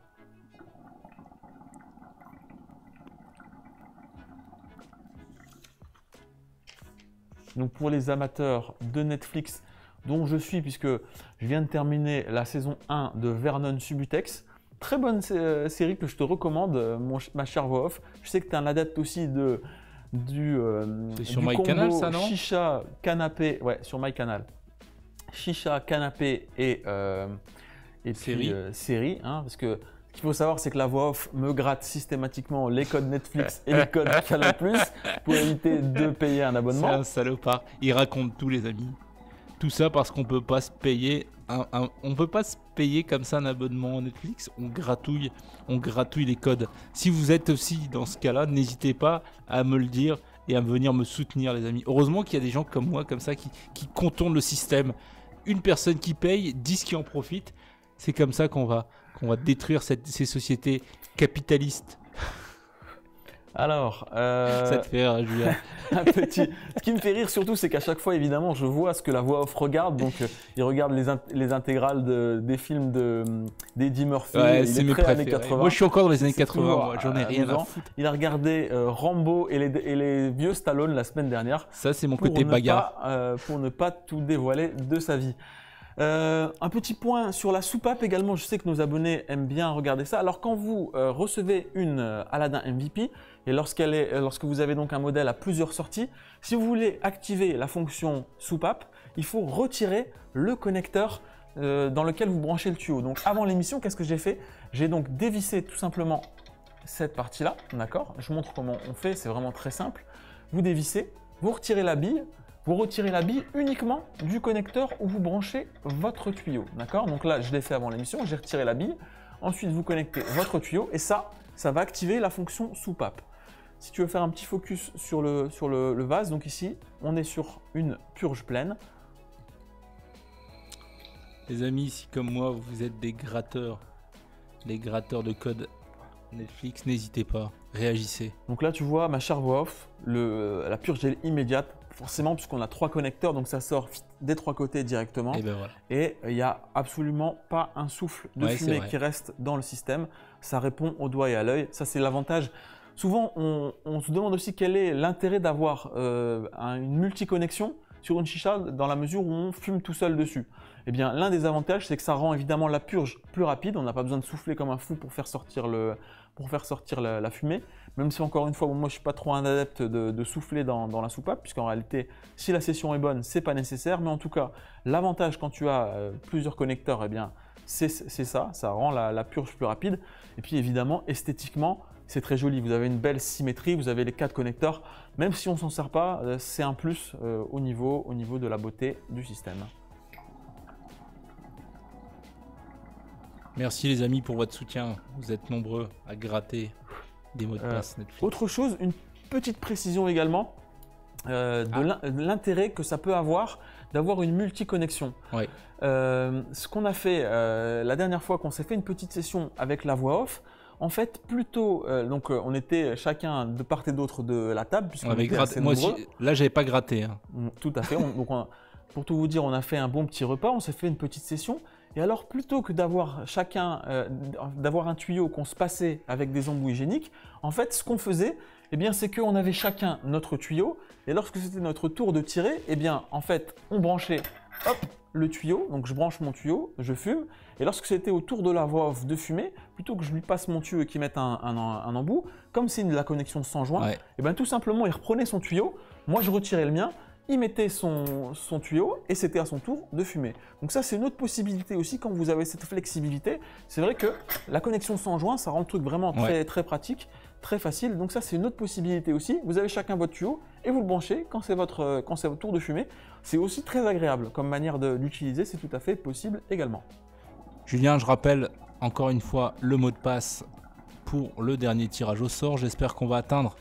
Donc pour les amateurs de Netflix, dont je suis, puisque je viens de terminer la saison 1 de Vernon Subutex, très bonne série que je te recommande, ma chère voix off. Je sais que tu es un adepte aussi du sur MyCanal, ça, non? Chicha, canapé, ouais, sur MyCanal. Chicha, canapé et série, hein, parce que ce qu'il faut savoir, c'est que la voix off me gratte systématiquement les codes Netflix et les codes Canal+ pour éviter de payer un abonnement. C'est un salopard. Il raconte tout, les amis. Tout ça parce qu'on peut pas se payer on peut pas se payer comme ça un abonnement Netflix. On gratouille les codes. Si vous êtes aussi dans ce cas-là, n'hésitez pas à me le dire et à venir me soutenir, les amis. Heureusement qu'il y a des gens comme moi, comme ça, qui contournent le système. Une personne qui paye, 10 qui en profitent. C'est comme ça qu'on va détruire ces sociétés capitalistes. Alors, ça te fait rire, Julien. Ce qui me fait rire surtout, c'est qu'à chaque fois, évidemment, je vois ce que la voix off regarde. Donc, il regarde les intégrales des films d'Eddie Murphy. Ouais, c'est mes préférés. 80. Moi, je suis encore dans les années 80. J'en ai rien à foutre. Il a regardé Rambo et les vieux Stallone la semaine dernière. Ça, c'est mon côté bagarre. Pour ne pas tout dévoiler de sa vie. Un petit point sur la soupape également, je sais que nos abonnés aiment bien regarder ça. Alors quand vous recevez une Aladin MVP et lorsque vous avez donc un modèle à plusieurs sorties, si vous voulez activer la fonction soupape, il faut retirer le connecteur dans lequel vous branchez le tuyau. Donc avant l'émission, qu'est-ce que j'ai fait? J'ai donc dévissé tout simplement cette partie-là, d'accord? Je montre comment on fait, c'est vraiment très simple. Vous dévissez, vous retirez la bille. Vous retirez la bille uniquement du connecteur où vous branchez votre tuyau. D'accord? Donc là, je l'ai fait avant l'émission, j'ai retiré la bille. Ensuite, vous connectez votre tuyau et ça va activer la fonction soupape. Si tu veux faire un petit focus sur le vase, donc ici, on est sur une purge pleine. Les amis, si comme moi, vous êtes des gratteurs de code Netflix, n'hésitez pas, réagissez. Donc là, tu vois, ma chère voix off, la purge est immédiate. Forcément, puisqu'on a 3 connecteurs, donc ça sort des 3 côtés directement. Et ben voilà. Et il n'y a absolument pas un souffle de fumée qui reste dans le système. Ça répond au doigt et à l'œil. Ça, c'est l'avantage. Souvent, on se demande aussi quel est l'intérêt d'avoir une multiconnexion sur une chicha dans la mesure où on fume tout seul dessus. Eh bien, l'un des avantages, c'est que ça rend évidemment la purge plus rapide. On n'a pas besoin de souffler comme un fou pour faire sortir la fumée. Même si encore une fois, moi je ne suis pas trop un adepte de souffler dans la soupape, puisqu'en réalité, si la session est bonne, ce n'est pas nécessaire. Mais en tout cas, l'avantage quand tu as plusieurs connecteurs, eh bien, c'est ça rend la purge plus rapide. Et puis évidemment, esthétiquement, c'est très joli. Vous avez une belle symétrie, vous avez les 4 connecteurs. Même si on ne s'en sert pas, c'est un plus au niveau de la beauté du système. Merci les amis pour votre soutien. Vous êtes nombreux à gratter des mots de passe Netflix. Autre chose, une petite précision également de l'intérêt que ça peut avoir d'avoir une multi-connexion. Ouais. Ce qu'on a fait la dernière fois qu'on s'est fait une petite session avec la voix off, en fait, plutôt, on était chacun de part et d'autre de la table. On avait gratté. Moi aussi, là, j'avais pas gratté. Hein. Tout à fait. Pour tout vous dire, on a fait un bon petit repas, on s'est fait une petite session. Et alors, plutôt que d'avoir d'avoir un tuyau qu'on se passait avec des embouts hygiéniques, en fait, ce qu'on faisait, eh bien, c'est qu'on avait chacun notre tuyau. Et lorsque c'était notre tour de tirer, eh bien, en fait, on branchait, hop, le tuyau. Donc, je branche mon tuyau, je fume. Et lorsque c'était au tour de la voix off de fumer, plutôt que je lui passe mon tuyau et qu'il mette un embout, comme c'est la connexion sans joint, eh bien, tout simplement, il reprenait son tuyau. Moi, je retirais le mien. Il mettait son tuyau et c'était à son tour de fumer. Donc ça, c'est une autre possibilité aussi quand vous avez cette flexibilité. C'est vrai que la connexion sans joint, ça rend le truc vraiment très pratique, très facile. Donc ça, c'est une autre possibilité aussi. Vous avez chacun votre tuyau et vous le branchez quand c'est votre tour de fumer. C'est aussi très agréable comme manière d'utiliser. C'est tout à fait possible également. Julien, je rappelle encore une fois le mot de passe pour le dernier tirage au sort. J'espère qu'on va atteindre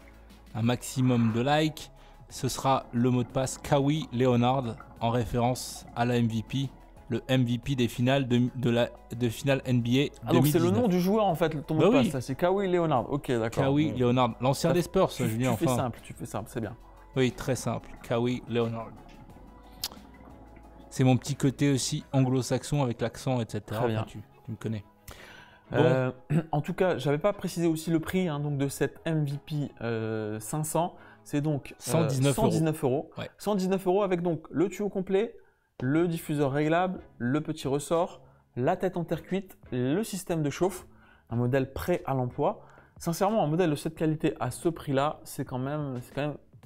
un maximum de likes. Ce sera le mot de passe Kawhi Leonard en référence à la MVP, le MVP des finales de finale NBA. Ah, donc c'est le nom du joueur en fait, ton mot de passe, ça, c'est Kawhi Leonard. Ok, d'accord. Kawhi Leonard, l'ancien des Spurs, Julien. Tu fais simple, c'est bien. Oui, très simple. Kawhi Leonard. C'est mon petit côté aussi anglo-saxon avec l'accent, etc. Très bien. Tu me connais. Bon. En tout cas, j'avais pas précisé aussi le prix donc de cette MVP 500. C'est donc 119 euros. Ouais. 119 euros avec donc le tuyau complet, le diffuseur réglable, le petit ressort, la tête en terre cuite, le système de chauffe, un modèle prêt à l'emploi. Sincèrement, un modèle de cette qualité à ce prix-là, c'est quand même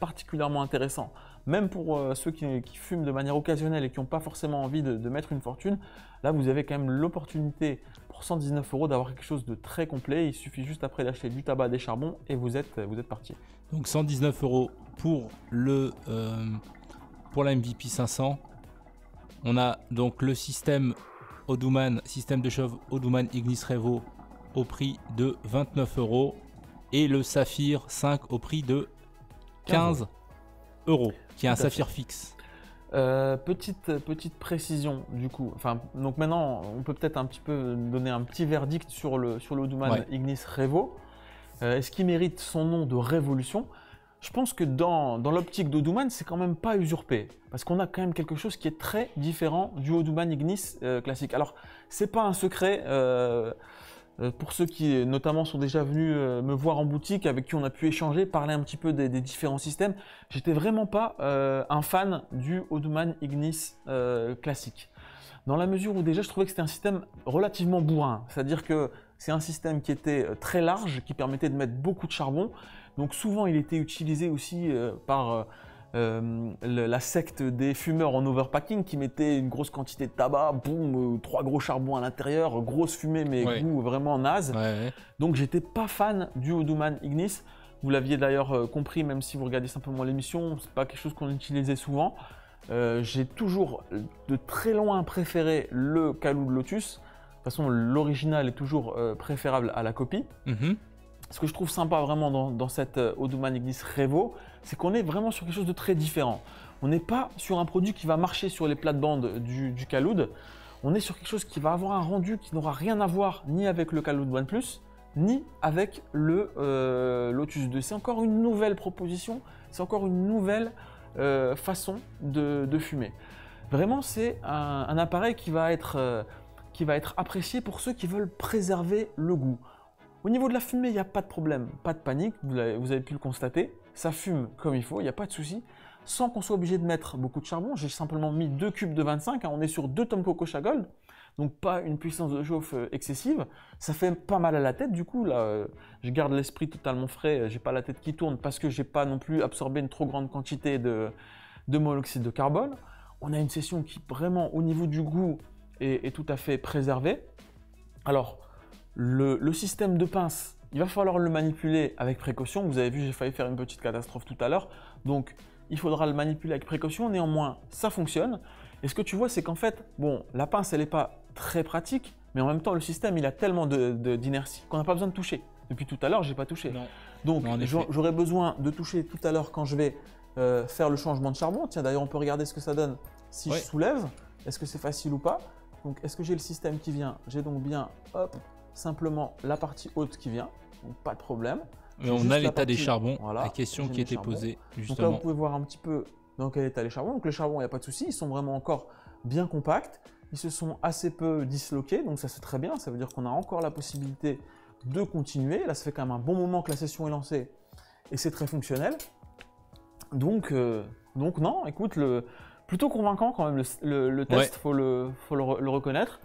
particulièrement intéressant. Même pour ceux qui fument de manière occasionnelle et qui n'ont pas forcément envie de mettre une fortune, là vous avez quand même l'opportunité pour 119 euros d'avoir quelque chose de très complet. Il suffit juste après d'acheter du tabac, des charbons et vous êtes parti. Donc 119 euros pour la MVP 500. On a donc le système Audouman, système de chauffe Audouman Ignis Revo au prix de 29 euros et le Saphir 5 au prix de 15 euros, qui est un Saphir fixe. Petite précision du coup. Donc maintenant, on peut peut-être un petit peu donner un petit verdict sur le Audouman Ignis Revo. Est-ce qu'il mérite son nom de révolution? Je pense que dans l'optique d'Audouman, c'est quand même pas usurpé, parce qu'on a quand même quelque chose qui est très différent du Audouman Ignis classique. Alors, c'est pas un secret pour ceux qui notamment sont déjà venus me voir en boutique, avec qui on a pu échanger, parler un petit peu des différents systèmes. J'étais vraiment pas un fan du Audouman Ignis classique. Dans la mesure où déjà je trouvais que c'était un système relativement bourrin, c'est-à-dire que c'est un système qui était très large, qui permettait de mettre beaucoup de charbon. Donc souvent il était utilisé aussi par la secte des fumeurs en overpacking qui mettaient une grosse quantité de tabac, boum, 3 gros charbons à l'intérieur, grosse fumée mais goût vraiment naze. Donc j'étais pas fan du Audouman Ignis. Vous l'aviez d'ailleurs compris, même si vous regardez simplement l'émission, c'est pas quelque chose qu'on utilisait souvent. J'ai toujours de très loin préféré le Kaloud Lotus. De toute façon, l'original est toujours préférable à la copie. Ce que je trouve sympa vraiment dans cette Audouman Ignis Revo, c'est qu'on est vraiment sur quelque chose de très différent. On n'est pas sur un produit qui va marcher sur les plates-bandes du Kaloud. On est sur quelque chose qui va avoir un rendu qui n'aura rien à voir ni avec le Kaloud OnePlus, ni avec le Lotus 2. C'est encore une nouvelle proposition, c'est encore une nouvelle façon de fumer. Vraiment, c'est un appareil qui va être apprécié pour ceux qui veulent préserver le goût. Au niveau de la fumée, il n'y a pas de problème, pas de panique, vous avez pu le constater. Ça fume comme il faut, il n'y a pas de souci. Sans qu'on soit obligé de mettre beaucoup de charbon, j'ai simplement mis 2 cubes de 25, on est sur 2 Tom Coco Chagold, donc pas une puissance de chauffe excessive. Ça fait pas mal à la tête, du coup, là, je garde l'esprit totalement frais, j'ai pas la tête qui tourne parce que j'ai pas non plus absorbé une trop grande quantité de monoxyde de carbone. On a une session qui vraiment, au niveau du goût, est tout à fait préservée. Alors, le système de pince, il va falloir le manipuler avec précaution. Vous avez vu, j'ai failli faire une petite catastrophe tout à l'heure. Donc, il faudra le manipuler avec précaution. Néanmoins, ça fonctionne. Et ce que tu vois, c'est qu'en fait, bon, la pince, elle n'est pas très pratique, mais en même temps, le système, il a tellement d'inertie qu'on n'a pas besoin de toucher. Depuis tout à l'heure, je n'ai pas touché. Non. Donc, j'aurai besoin de toucher tout à l'heure quand je vais faire le changement de charbon. Tiens, d'ailleurs, on peut regarder ce que ça donne si je soulève. Est-ce que c'est facile ou pas? Donc, est-ce que j'ai le système qui vient? J'ai donc bien, hop, simplement la partie haute qui vient, donc pas de problème. Mais on a l'état des charbons, la question qui était posée justement. Donc là, vous pouvez voir un petit peu dans quel état les charbons. Donc les charbons, il n'y a pas de souci, ils sont vraiment encore bien compacts. ils se sont assez peu disloqués, donc ça c'est très bien, ça veut dire qu'on a encore la possibilité de continuer. Là, ça fait quand même un bon moment que la session est lancée et c'est très fonctionnel. Donc non, écoute, plutôt convaincant quand même le test, faut le reconnaître.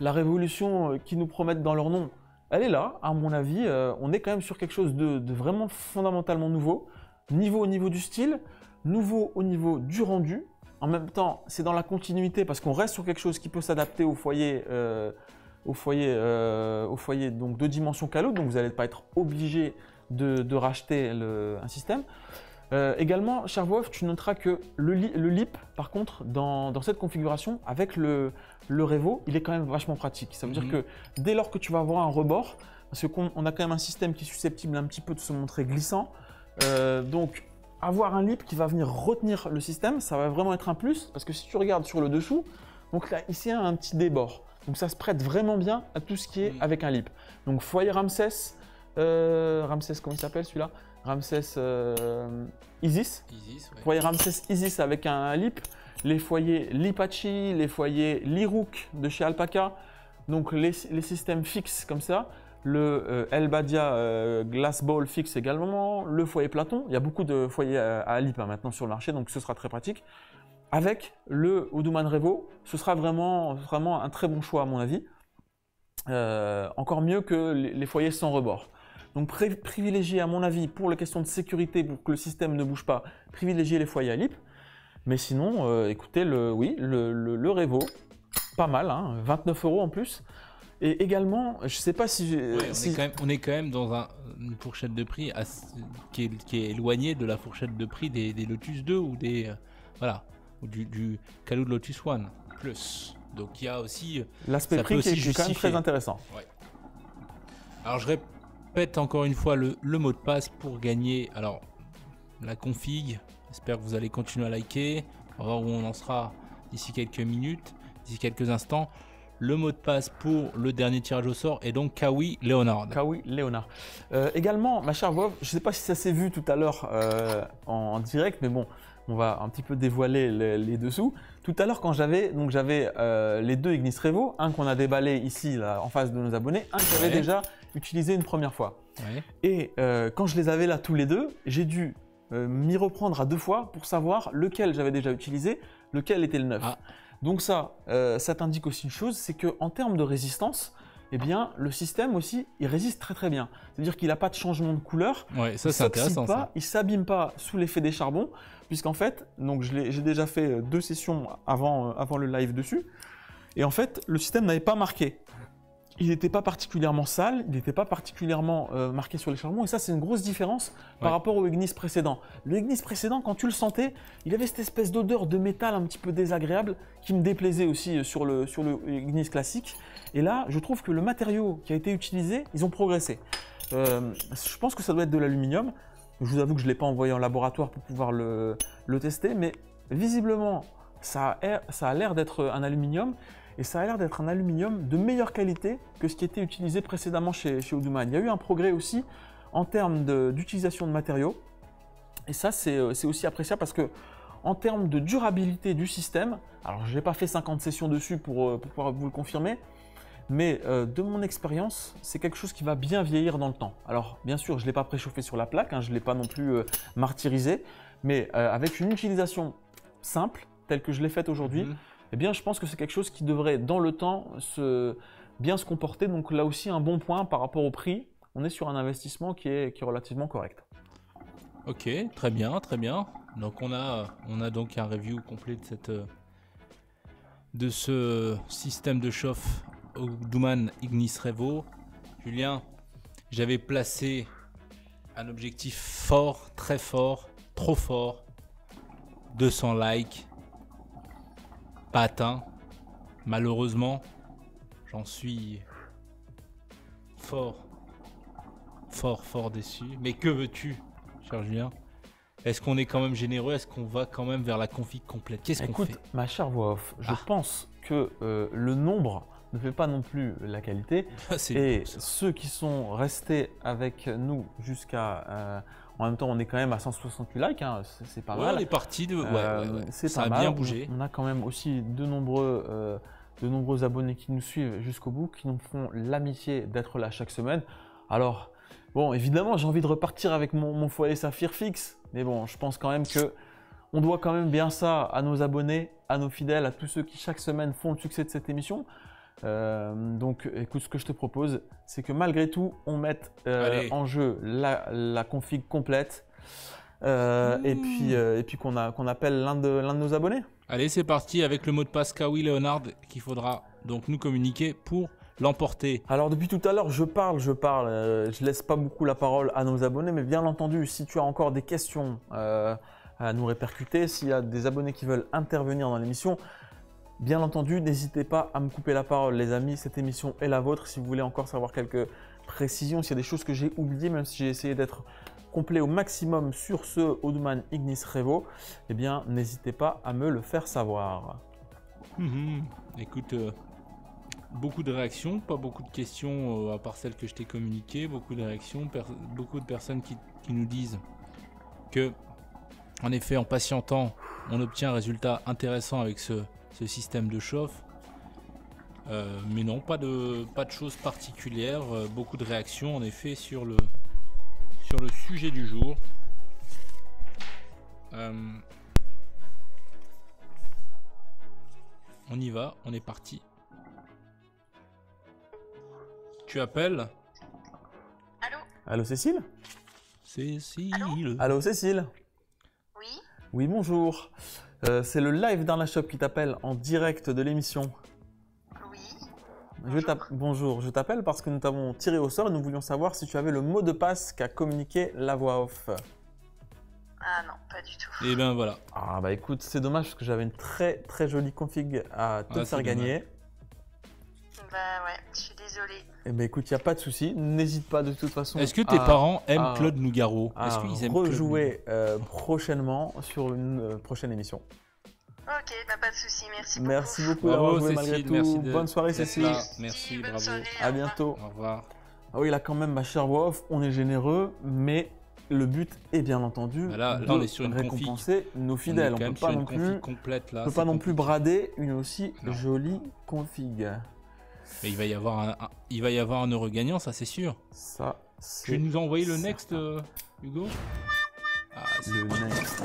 La révolution qu'ils nous promettent dans leur nom, elle est là, à mon avis. On est quand même sur quelque chose de vraiment fondamentalement nouveau. Nouveau au niveau du style, nouveau au niveau du rendu. En même temps, c'est dans la continuité parce qu'on reste sur quelque chose qui peut s'adapter au foyer donc de dimension qu'à l'autre. Donc vous n'allez pas être obligé de racheter un système. Également, cher Wolf, tu noteras que le lip, par contre, dans cette configuration, avec le Revo, il est quand même vachement pratique. Ça veut dire que dès lors que tu vas avoir un rebord, parce qu'on a quand même un système qui est susceptible un petit peu de se montrer glissant, donc avoir un lip qui va venir retenir le système, ça va vraiment être un plus, parce que si tu regardes sur le dessous, donc là, ici, il y a un petit débord. Donc ça se prête vraiment bien à tout ce qui est avec un lip. Donc foyer Ramsès, comment il s'appelle celui-là? Ramsès Isis. Ouais. Foyer Ramsès Isis avec un lip. Les foyers Lipachi, les foyers Lirouk de chez Alpaca. Donc les systèmes fixes comme ça. Le Elbadia Glass Ball fixe également. Le foyer Platon. Il y a beaucoup de foyers à lip maintenant sur le marché, donc ce sera très pratique. Avec le Audouman Revo, ce sera vraiment un très bon choix à mon avis. Encore mieux que les foyers sans rebord. Donc privilégier à mon avis pour les questions de sécurité, pour que le système ne bouge pas, privilégier les foyers à lip. Mais sinon, écoutez, le Revo, pas mal, hein, 29 € en plus. Et également, je ne sais pas si... On est quand même dans une fourchette de prix qui est éloignée de la fourchette de prix des Lotus 2 ou ou du Kaloud Lotus One Plus. Donc il y a aussi... L'aspect prix qui est quand même très intéressant. Ouais. Alors je répète encore une fois le mot de passe pour gagner. Alors la config, j'espère que vous allez continuer à liker. On va voir où on en sera d'ici quelques minutes, d'ici quelques instants. Le mot de passe pour le dernier tirage au sort est donc Kawi Leonard. Kawi Leonard. Également, ma chère Vov, je ne sais pas si ça s'est vu tout à l'heure en direct, mais bon, on va un petit peu dévoiler les dessous. Tout à l'heure, quand j'avais les deux Ignis Revo, un qu'on a déballé ici là, en face de nos abonnés, un que j'avais déjà utilisé une première fois. Ouais. Et quand je les avais là tous les deux, j'ai dû m'y reprendre à 2 fois pour savoir lequel j'avais déjà utilisé, lequel était le neuf. Ah. Donc ça t'indique aussi une chose, c'est qu'en termes de résistance, eh bien, le système aussi, il résiste très très bien. C'est-à-dire qu'il n'a pas de changement de couleur. Ouais, ça c'est intéressant. Il ne s'abîme pas sous l'effet des charbons, puisqu'en fait, donc j'ai déjà fait 2 sessions avant le live dessus, et en fait, le système n'avait pas marqué. Il n'était pas particulièrement sale, il n'était pas particulièrement marqué sur les charbons, et ça c'est une grosse différence par rapport au Ignis précédent. Le Ignis précédent, quand tu le sentais, il avait cette espèce d'odeur de métal un petit peu désagréable qui me déplaisait aussi sur le Ignis classique. Et là, je trouve que le matériau qui a été utilisé, ils ont progressé. Je pense que ça doit être de l'aluminium. Je vous avoue que je ne l'ai pas envoyé en laboratoire pour pouvoir le tester, mais visiblement, ça a l'air d'être un aluminium. Et ça a l'air d'être un aluminium de meilleure qualité que ce qui était utilisé précédemment chez Audouman. Il y a eu un progrès aussi en termes d'utilisation de matériaux. Et ça, c'est aussi appréciable parce que en termes de durabilité du système, alors je n'ai pas fait 50 sessions dessus pour pouvoir vous le confirmer, mais de mon expérience, c'est quelque chose qui va bien vieillir dans le temps. Alors bien sûr, je ne l'ai pas préchauffé sur la plaque, hein, je ne l'ai pas non plus martyrisé, mais avec une utilisation simple, telle que je l'ai faite aujourd'hui, eh bien, je pense que c'est quelque chose qui devrait, dans le temps, bien se comporter. Donc là aussi, un bon point par rapport au prix. On est sur un investissement qui est relativement correct. Ok, très bien, très bien. Donc on a donc un review complet de ce système de chauffe Audouman Ignis Revo. Julien, j'avais placé un objectif fort, très fort, trop fort. 200 likes. Pas atteint. Malheureusement, j'en suis fort déçu. Mais que veux-tu, cher Julien? Est-ce qu'on est quand même généreux? Est-ce qu'on va quand même vers la config complète? Qu'est-ce qu'on fait? Écoute, ma chère voix off, je pense que le nombre ne fait pas non plus la qualité. Et ceux qui sont restés avec nous jusqu'à... en même temps, on est quand même à 168 likes, hein, c'est pas mal. On est parti de... Ça a bien bougé. On a quand même aussi de nombreux de nombreux abonnés qui nous suivent jusqu'au bout, qui nous font l'amitié d'être là chaque semaine. Alors, bon, évidemment, j'ai envie de repartir avec mon foyer Saphir fixe, mais bon, je pense quand même que on doit quand même bien ça à nos abonnés, à nos fidèles, à tous ceux qui chaque semaine font le succès de cette émission. Donc, écoute, ce que je te propose, c'est que malgré tout, on mette en jeu la config complète et puis qu'on appelle l'un de nos abonnés. Allez, c'est parti avec le mot de passe Kawi Leonard qu'il faudra donc nous communiquer pour l'emporter. Alors depuis tout à l'heure, je parle, je laisse pas beaucoup la parole à nos abonnés, mais bien entendu, si tu as encore des questions à nous répercuter, s'il y a des abonnés qui veulent intervenir dans l'émission, bien entendu, n'hésitez pas à me couper la parole, les amis, cette émission est la vôtre. Si vous voulez encore savoir quelques précisions, s'il y a des choses que j'ai oubliées, même si j'ai essayé d'être complet au maximum sur ce Audouman Ignis Revo, eh bien, n'hésitez pas à me le faire savoir. Écoute, beaucoup de réactions, pas beaucoup de questions à part celles que je t'ai communiquées, beaucoup de réactions, beaucoup de personnes qui nous disent que, en effet, en patientant, on obtient un résultat intéressant avec ce système de chauffe. Mais non, pas de choses particulières, beaucoup de réactions en effet sur le sujet du jour. On y va, on est parti. Tu appelles? Allô? Allô Cécile? Cécile. Allô Cécile? Oui? Oui, bonjour. C'est le live d'Arna Shop qui t'appelle en direct de l'émission. Oui. Bonjour, je t'appelle parce que nous t'avons tiré au sort et nous voulions savoir si tu avais le mot de passe qu'a communiqué la voix off. Ah non, pas du tout. Et ben voilà. Ah bah écoute, c'est dommage parce que j'avais une très très jolie config à te faire gagner. Bah ouais, je suis désolée. Eh ben écoute, il n'y a pas de souci, n'hésite pas de toute façon. Est-ce que tes parents aiment Claude Nougaro? Est-ce qu'ils aiment rejouer prochainement sur une prochaine émission? Ok, bah pas de souci, merci beaucoup. Merci beaucoup Bravo, d'avoir joué Cécile, malgré tout. merci Bonne soirée Cécile. là. Merci, bonne bravo. soirée, À au revoir. bientôt. Au revoir. Ah oui, là quand même, ma chère voix off, on est généreux, mais le but est bien entendu Là, de on est sur une récompenser nos fidèles. On quand ne même peut pas sur non une config plus, complète là. peut c'est pas non plus compliqué. brader une aussi Non. jolie config. Mais il va y avoir un heureux gagnant, ça c'est sûr. Ça, Tu c'est nous as envoyé le certain. next, Hugo? Ah, Le next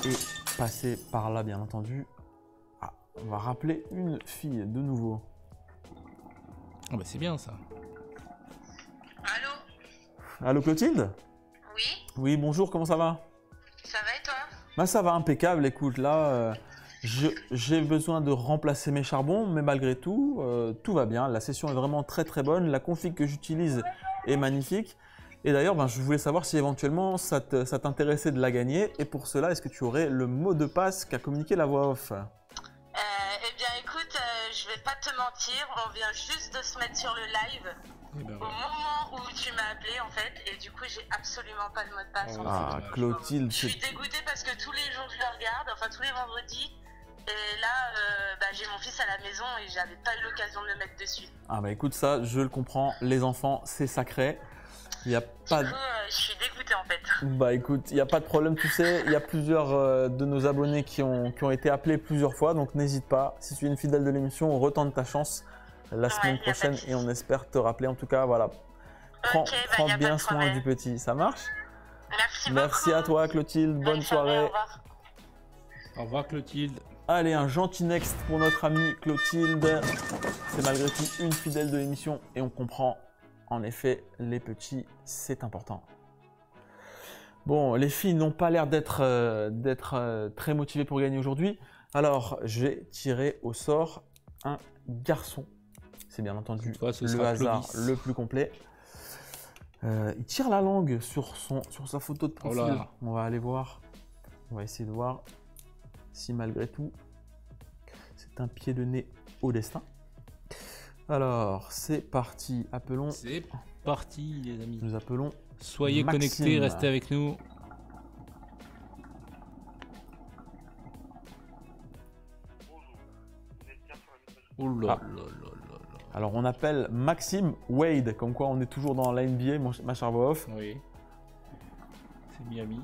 est passé par là, bien entendu. Ah, on va rappeler une fille de nouveau. oh, bah c'est bien ça. Allô? Allô Clotilde? Oui? Oui, bonjour, comment ça va? Ça va et toi? Bah ça va, impeccable. Écoute, là, j'ai besoin de remplacer mes charbons, mais malgré tout, tout va bien. La session est vraiment très très bonne. La config que j'utilise est magnifique. Et d'ailleurs, ben, je voulais savoir si éventuellement ça t'intéressait de la gagner. Et pour cela, est-ce que tu aurais le mot de passe qu'a communiqué la voix off? Eh bien écoute, je vais pas te mentir, on vient juste de se mettre sur le live Eh ben, au voilà. moment où tu m'as appelé en fait, et du coup j'ai absolument pas de mot de passe. Oh, en Ah, fait. Clotilde, Je suis dégoûtée parce que tous les jours je le regarde, enfin tous les vendredis, et là bah, j'ai mon fils à la maison et j'avais pas eu l'occasion de le mettre dessus. Ah bah écoute, ça, je le comprends. Les enfants, c'est sacré. Il y a pas Du de... coup, je suis dégoûtée en fait. Bah écoute, il n'y a pas de problème, tu sais, il y a plusieurs de nos abonnés qui ont été appelés plusieurs fois, donc n'hésite pas, si tu es une fidèle de l'émission, retente ta chance la semaine y a pas de prochaine souci. et on espère te rappeler. En tout cas, voilà, prends Ok, bah, prends y a pas bien de soin problème. du petit, ça marche? Merci beaucoup. Merci à toi Clotilde, bonne Au soirée. revoir. Au revoir Clotilde. Allez, un gentil next pour notre amie Clotilde, c'est malgré tout une fidèle de l'émission et on comprend, en effet, les petits, c'est important. Bon, les filles n'ont pas l'air d'être très motivées pour gagner aujourd'hui. Alors, je vais tirer au sort un garçon. C'est bien entendu Cette fois, ce le sera hasard Clovis. le plus complet. Il tire la langue sur sa photo de profil. Oh là. On va aller voir. On va essayer de voir si malgré tout, c'est un pied de nez au destin. Alors, c'est parti. Appelons. C'est parti les amis. Nous appelons. Soyez Maxime. connectés, restez avec nous. Oh là Ah. là là là là. Alors, on appelle Maxime Wade, comme quoi on est toujours dans la NBA, ma chère voix off. Oui. C'est Miami.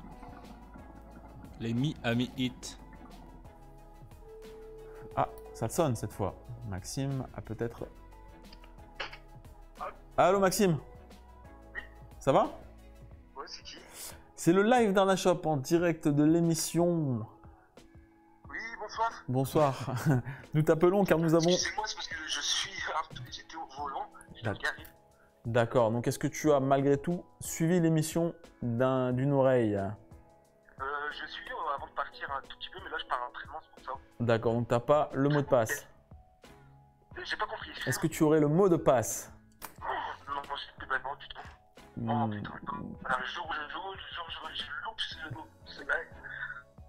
Les Miami Heat. Ah, ça sonne cette fois. Maxime a peut-être... Allô Maxime? Ça va? Ouais, c'est qui? C'est le live d'Arna Shop en direct de l'émission. Oui, bonsoir. Bonsoir. Nous t'appelons car nous avons... Excusez-moi, c'est parce que j'étais au volant, je D'accord. garé. D'accord, donc est-ce que tu as malgré tout suivi l'émission d'une oreille? Je suis avant de partir un tout petit peu, mais là je pars à l'entraînement, c'est pour ça. D'accord, donc t'as pas le mot de passe. J'ai pas compris. Est-ce que tu aurais le mot de passe? Non, j'ai pas non du tout. Oh Hmm, putain, alors le jour où je loupe ce bail.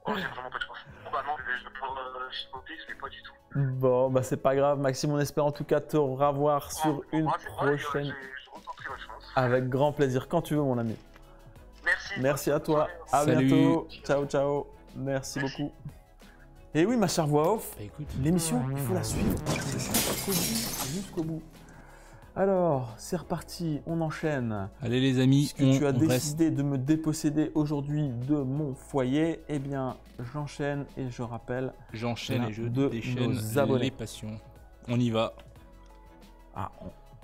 Oh, j'ai vraiment pas de chance. Oh bah non, je vais pouvoir chipoter, je l'ai pas du tout. Bon, bah c'est pas grave, Maxime, on espère en tout cas te revoir sur une prochaine... Je retenterai ma chance. Avec grand plaisir, quand tu veux mon ami. Merci. Merci à toi, à Salut. bientôt, ciao ciao, merci beaucoup. Et oui ma chère voix off, Bah, écoute, l'émission, il faut la suivre jusqu'au bout. Alors, c'est reparti, on enchaîne. allez les amis, Puisque tu as on reste. décidé de me déposséder aujourd'hui de mon foyer, eh bien, j'enchaîne et je rappelle... J'enchaîne et je de déchaîne nos abonnés. les passions. On y va. Ah,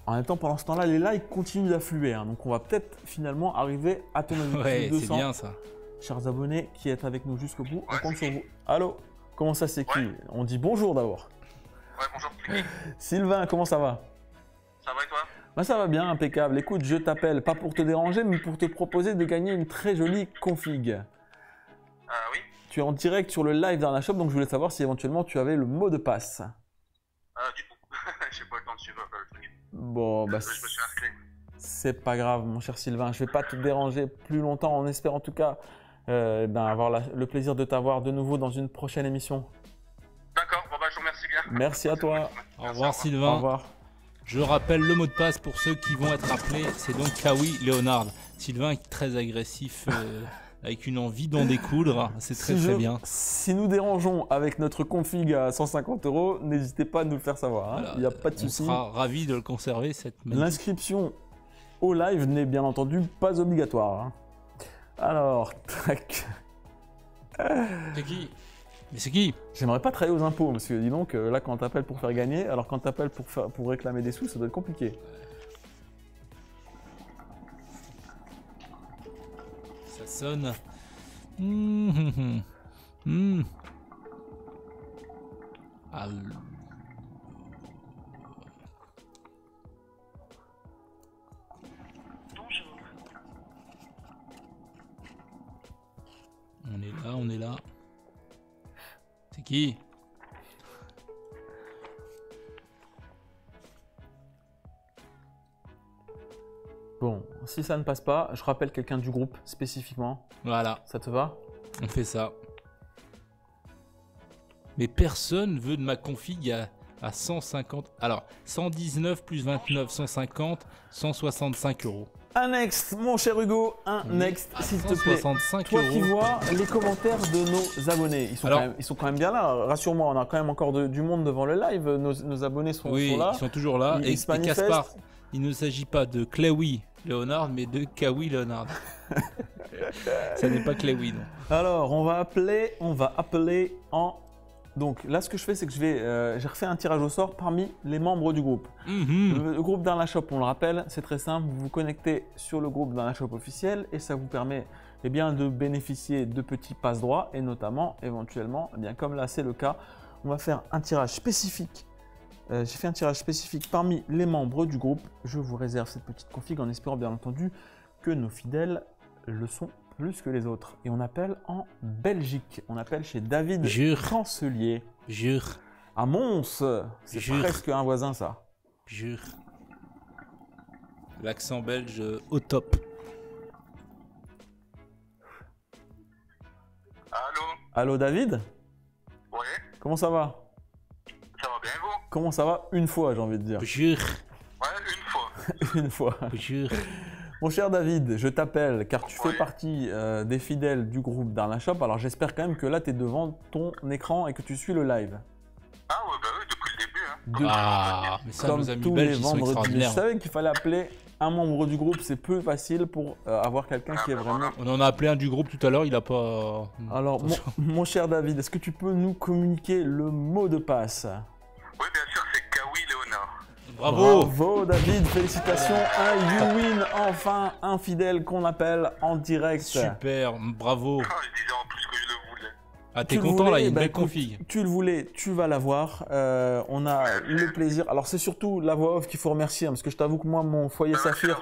en même temps, pendant ce temps-là, les likes continuent d'affluer, hein, donc on va peut-être finalement arriver à ton objectif Ouais, de c'est 200. bien ça. Chers abonnés qui êtes avec nous jusqu'au bout, on Ouais, compte c'est sur vous. Allô? Comment ça, c'est qui? Ouais. On dit bonjour d'abord. Ouais, bonjour, c'est qui? Sylvain, comment ça va? Ça va et toi? Bah ça va bien, impeccable. Écoute, je t'appelle pas pour te déranger, mais pour te proposer de gagner une très jolie config. Oui. Tu es en direct sur le live d'Arna Shop, donc je voulais savoir si éventuellement tu avais le mot de passe. Du tout. J'ai pas le temps de suivre le truc. Bon, bah Je me suis inscrit. c'est pas grave, mon cher Sylvain. Je vais pas te déranger plus longtemps. On espère en tout cas avoir le plaisir de t'avoir de nouveau dans une prochaine émission. D'accord, bon bah je vous remercie bien. Merci à toi. Au revoir Au Sylvain. revoir. Je rappelle le mot de passe pour ceux qui vont être appelés, c'est donc Kawi Leonard. Sylvain est très agressif, avec une envie d'en découdre, c'est très Si très je- bien. Si nous dérangeons avec notre config à 150 €, n'hésitez pas à nous le faire savoir. hein. Voilà, Il n'y a pas de on souci. sera ravis de le conserver, cette magnifique. L'inscription au live n'est bien entendu pas obligatoire. hein. Alors, tac. C'est qui? Mais c'est qui? J'aimerais pas travailler aux impôts, parce que dis donc, là, quand t'appelles pour faire gagner, alors quand t'appelles pour réclamer des sous, ça doit être compliqué. Ça sonne. Mmh. Allô. On est là. C'est qui? Bon, si ça ne passe pas, je rappelle quelqu'un du groupe spécifiquement. Voilà, Ça te va? on fait ça. Mais personne veut de ma config à 150. Alors, 119 plus 29, 150, 165 €. Un next, mon cher Hugo, un next, s'il te plaît. 165 Toi qui €. vois les commentaires de nos abonnés, Alors- ils sont quand même bien là. Rassure-moi, on a quand même encore du monde devant le live. Nos abonnés sont Oui, là. ils sont toujours là. Ils Et se manifestent. Caspar, il ne s'agit pas de Clawy Leonard, mais de Kawi Leonard. Ça n'est pas Clawy, non. Alors, on va appeler en... Donc là, ce que je fais, c'est que j'ai refait un tirage au sort parmi les membres du groupe. Mhm. Le groupe d'Arna Shop, on le rappelle, c'est très simple. Vous vous connectez sur le groupe d'Arna Shop officiel et ça vous permet eh bien, de bénéficier de petits passe-droits et notamment, éventuellement, eh bien, comme là c'est le cas, on va faire un tirage spécifique. J'ai fait un tirage spécifique parmi les membres du groupe. Je vous réserve cette petite config en espérant bien entendu que nos fidèles le sont plus que les autres. Et on appelle en Belgique. On appelle chez David Jure. Chancelier. Jure, À Mons. C'est Jure. presque un voisin ça. jure. L'accent belge au top. Allô? Allô David? Ouais, Comment ça va? ça va bien vous? Comment ça va? Une fois, j'ai envie de dire. Jure, Ouais, une fois. Une fois. jure. Mon cher David, je t'appelle car tu fais Ouais. partie des fidèles du groupe d'Arna Shop. Alors j'espère quand même que là, tu es devant ton écran et que tu suis le live. Ah ouais, bah oui, depuis le début. Hein. Mais ça, comme nos amis tous belges, les ils sont vendredis. Je extraordinaires. savais qu'il fallait appeler un membre du groupe, c'est plus facile pour avoir quelqu'un qui est vraiment... On en a appelé un du groupe tout à l'heure, il a pas. Alors, mon cher David, est-ce que tu peux nous communiquer le mot de passe? Oui, bien sûr, c'est Kawi Léonard. Bravo. Bravo David, félicitations, un you win, enfin un fidèle qu'on appelle en direct. Super, bravo. Ah, je disais en plus que je le voulais. Ah, t'es Tu le content voulais, là, il y a une bah, belle écoute, config. Tu le voulais, tu vas l'avoir. On a le plaisir. Alors c'est surtout la voix off qu'il faut remercier, hein, parce que je t'avoue que moi, mon foyer Saphir,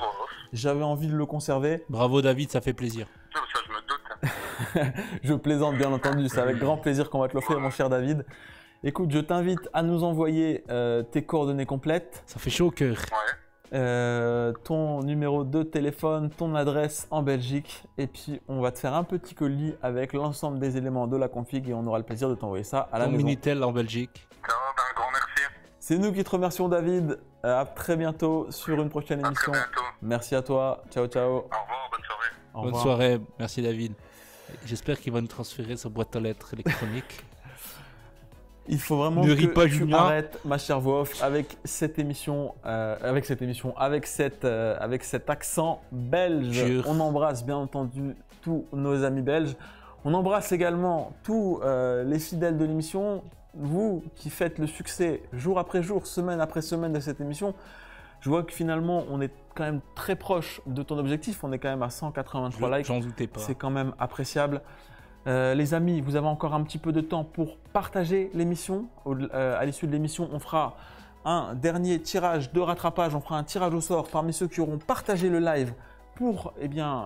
j'avais envie de le conserver. Bravo David, ça fait plaisir. Ça, je me doute. Je plaisante bien entendu, c'est avec grand plaisir qu'on va te l'offrir mon cher David. Écoute, je t'invite à nous envoyer tes coordonnées complètes, Ça fait chaud au cœur. Ouais. ton numéro de téléphone, ton adresse en Belgique, et puis on va te faire un petit colis avec l'ensemble des éléments de la config et on aura le plaisir de t'envoyer ça à la Ton maison. Minitel en Belgique. Ça va, ben, un grand merci. C'est nous qui te remercions David, à très bientôt sur une prochaine À émission. très bientôt. Merci à toi, ciao ciao. Au revoir, bonne soirée. Au Bonne revoir. soirée, merci David. J'espère qu'il va nous transférer sa boîte aux lettres électronique. Il faut vraiment Ne ris que pas, tu Julien. arrêtes, ma chère voix off, avec cet accent belge. Jure. On embrasse bien entendu tous nos amis belges. On embrasse également tous les fidèles de l'émission. Vous qui faites le succès jour après jour, semaine après semaine de cette émission. Je vois que finalement, on est quand même très proche de ton objectif. On est quand même à 183 likes. J'en doutais pas. C'est quand même appréciable. Les amis, vous avez encore un petit peu de temps pour partager l'émission. À l'issue de l'émission, on fera un dernier tirage de rattrapage. On fera un tirage au sort parmi ceux qui auront partagé le live pour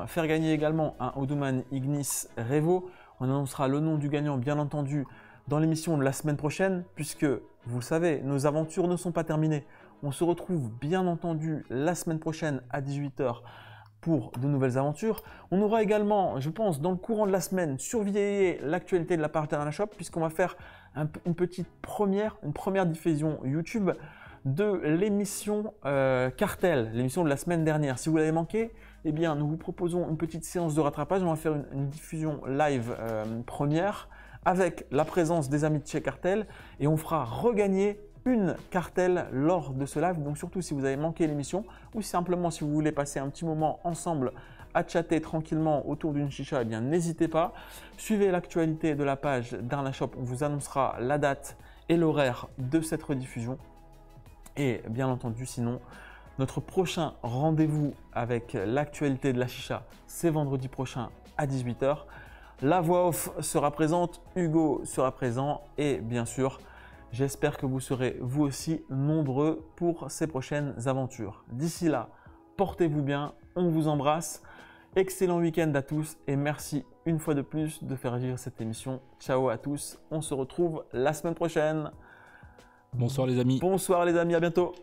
faire gagner également un Audouman Ignis Revo. On annoncera le nom du gagnant, bien entendu, dans l'émission de la semaine prochaine, puisque, vous le savez, nos aventures ne sont pas terminées. On se retrouve, bien entendu, la semaine prochaine à 18 h pour de nouvelles aventures. On aura également, je pense, dans le courant de la semaine, surveiller l'actualité de la page d'Arnashop, puisqu'on va faire une première diffusion YouTube de l'émission Cartel, l'émission de la semaine dernière. Si vous l'avez manqué, eh bien, nous vous proposons une petite séance de rattrapage. On va faire une diffusion live première avec la présence des amis de chez Cartel et on fera regagner une Cartel lors de ce live. Donc surtout si vous avez manqué l'émission ou simplement si vous voulez passer un petit moment ensemble à chatter tranquillement autour d'une chicha, eh bien n'hésitez pas. Suivez l'actualité de la page d'Arnashop, on vous annoncera la date et l'horaire de cette rediffusion. Et bien entendu, sinon, notre prochain rendez-vous avec l'actualité de la chicha, c'est vendredi prochain à 18 h. La voix off sera présente, Hugo sera présent et bien sûr, j'espère que vous serez vous aussi nombreux pour ces prochaines aventures. D'ici là, portez-vous bien, on vous embrasse. Excellent week-end à tous et merci une fois de plus de faire vivre cette émission. Ciao à tous, on se retrouve la semaine prochaine. Bonsoir les amis. Bonsoir les amis, à bientôt.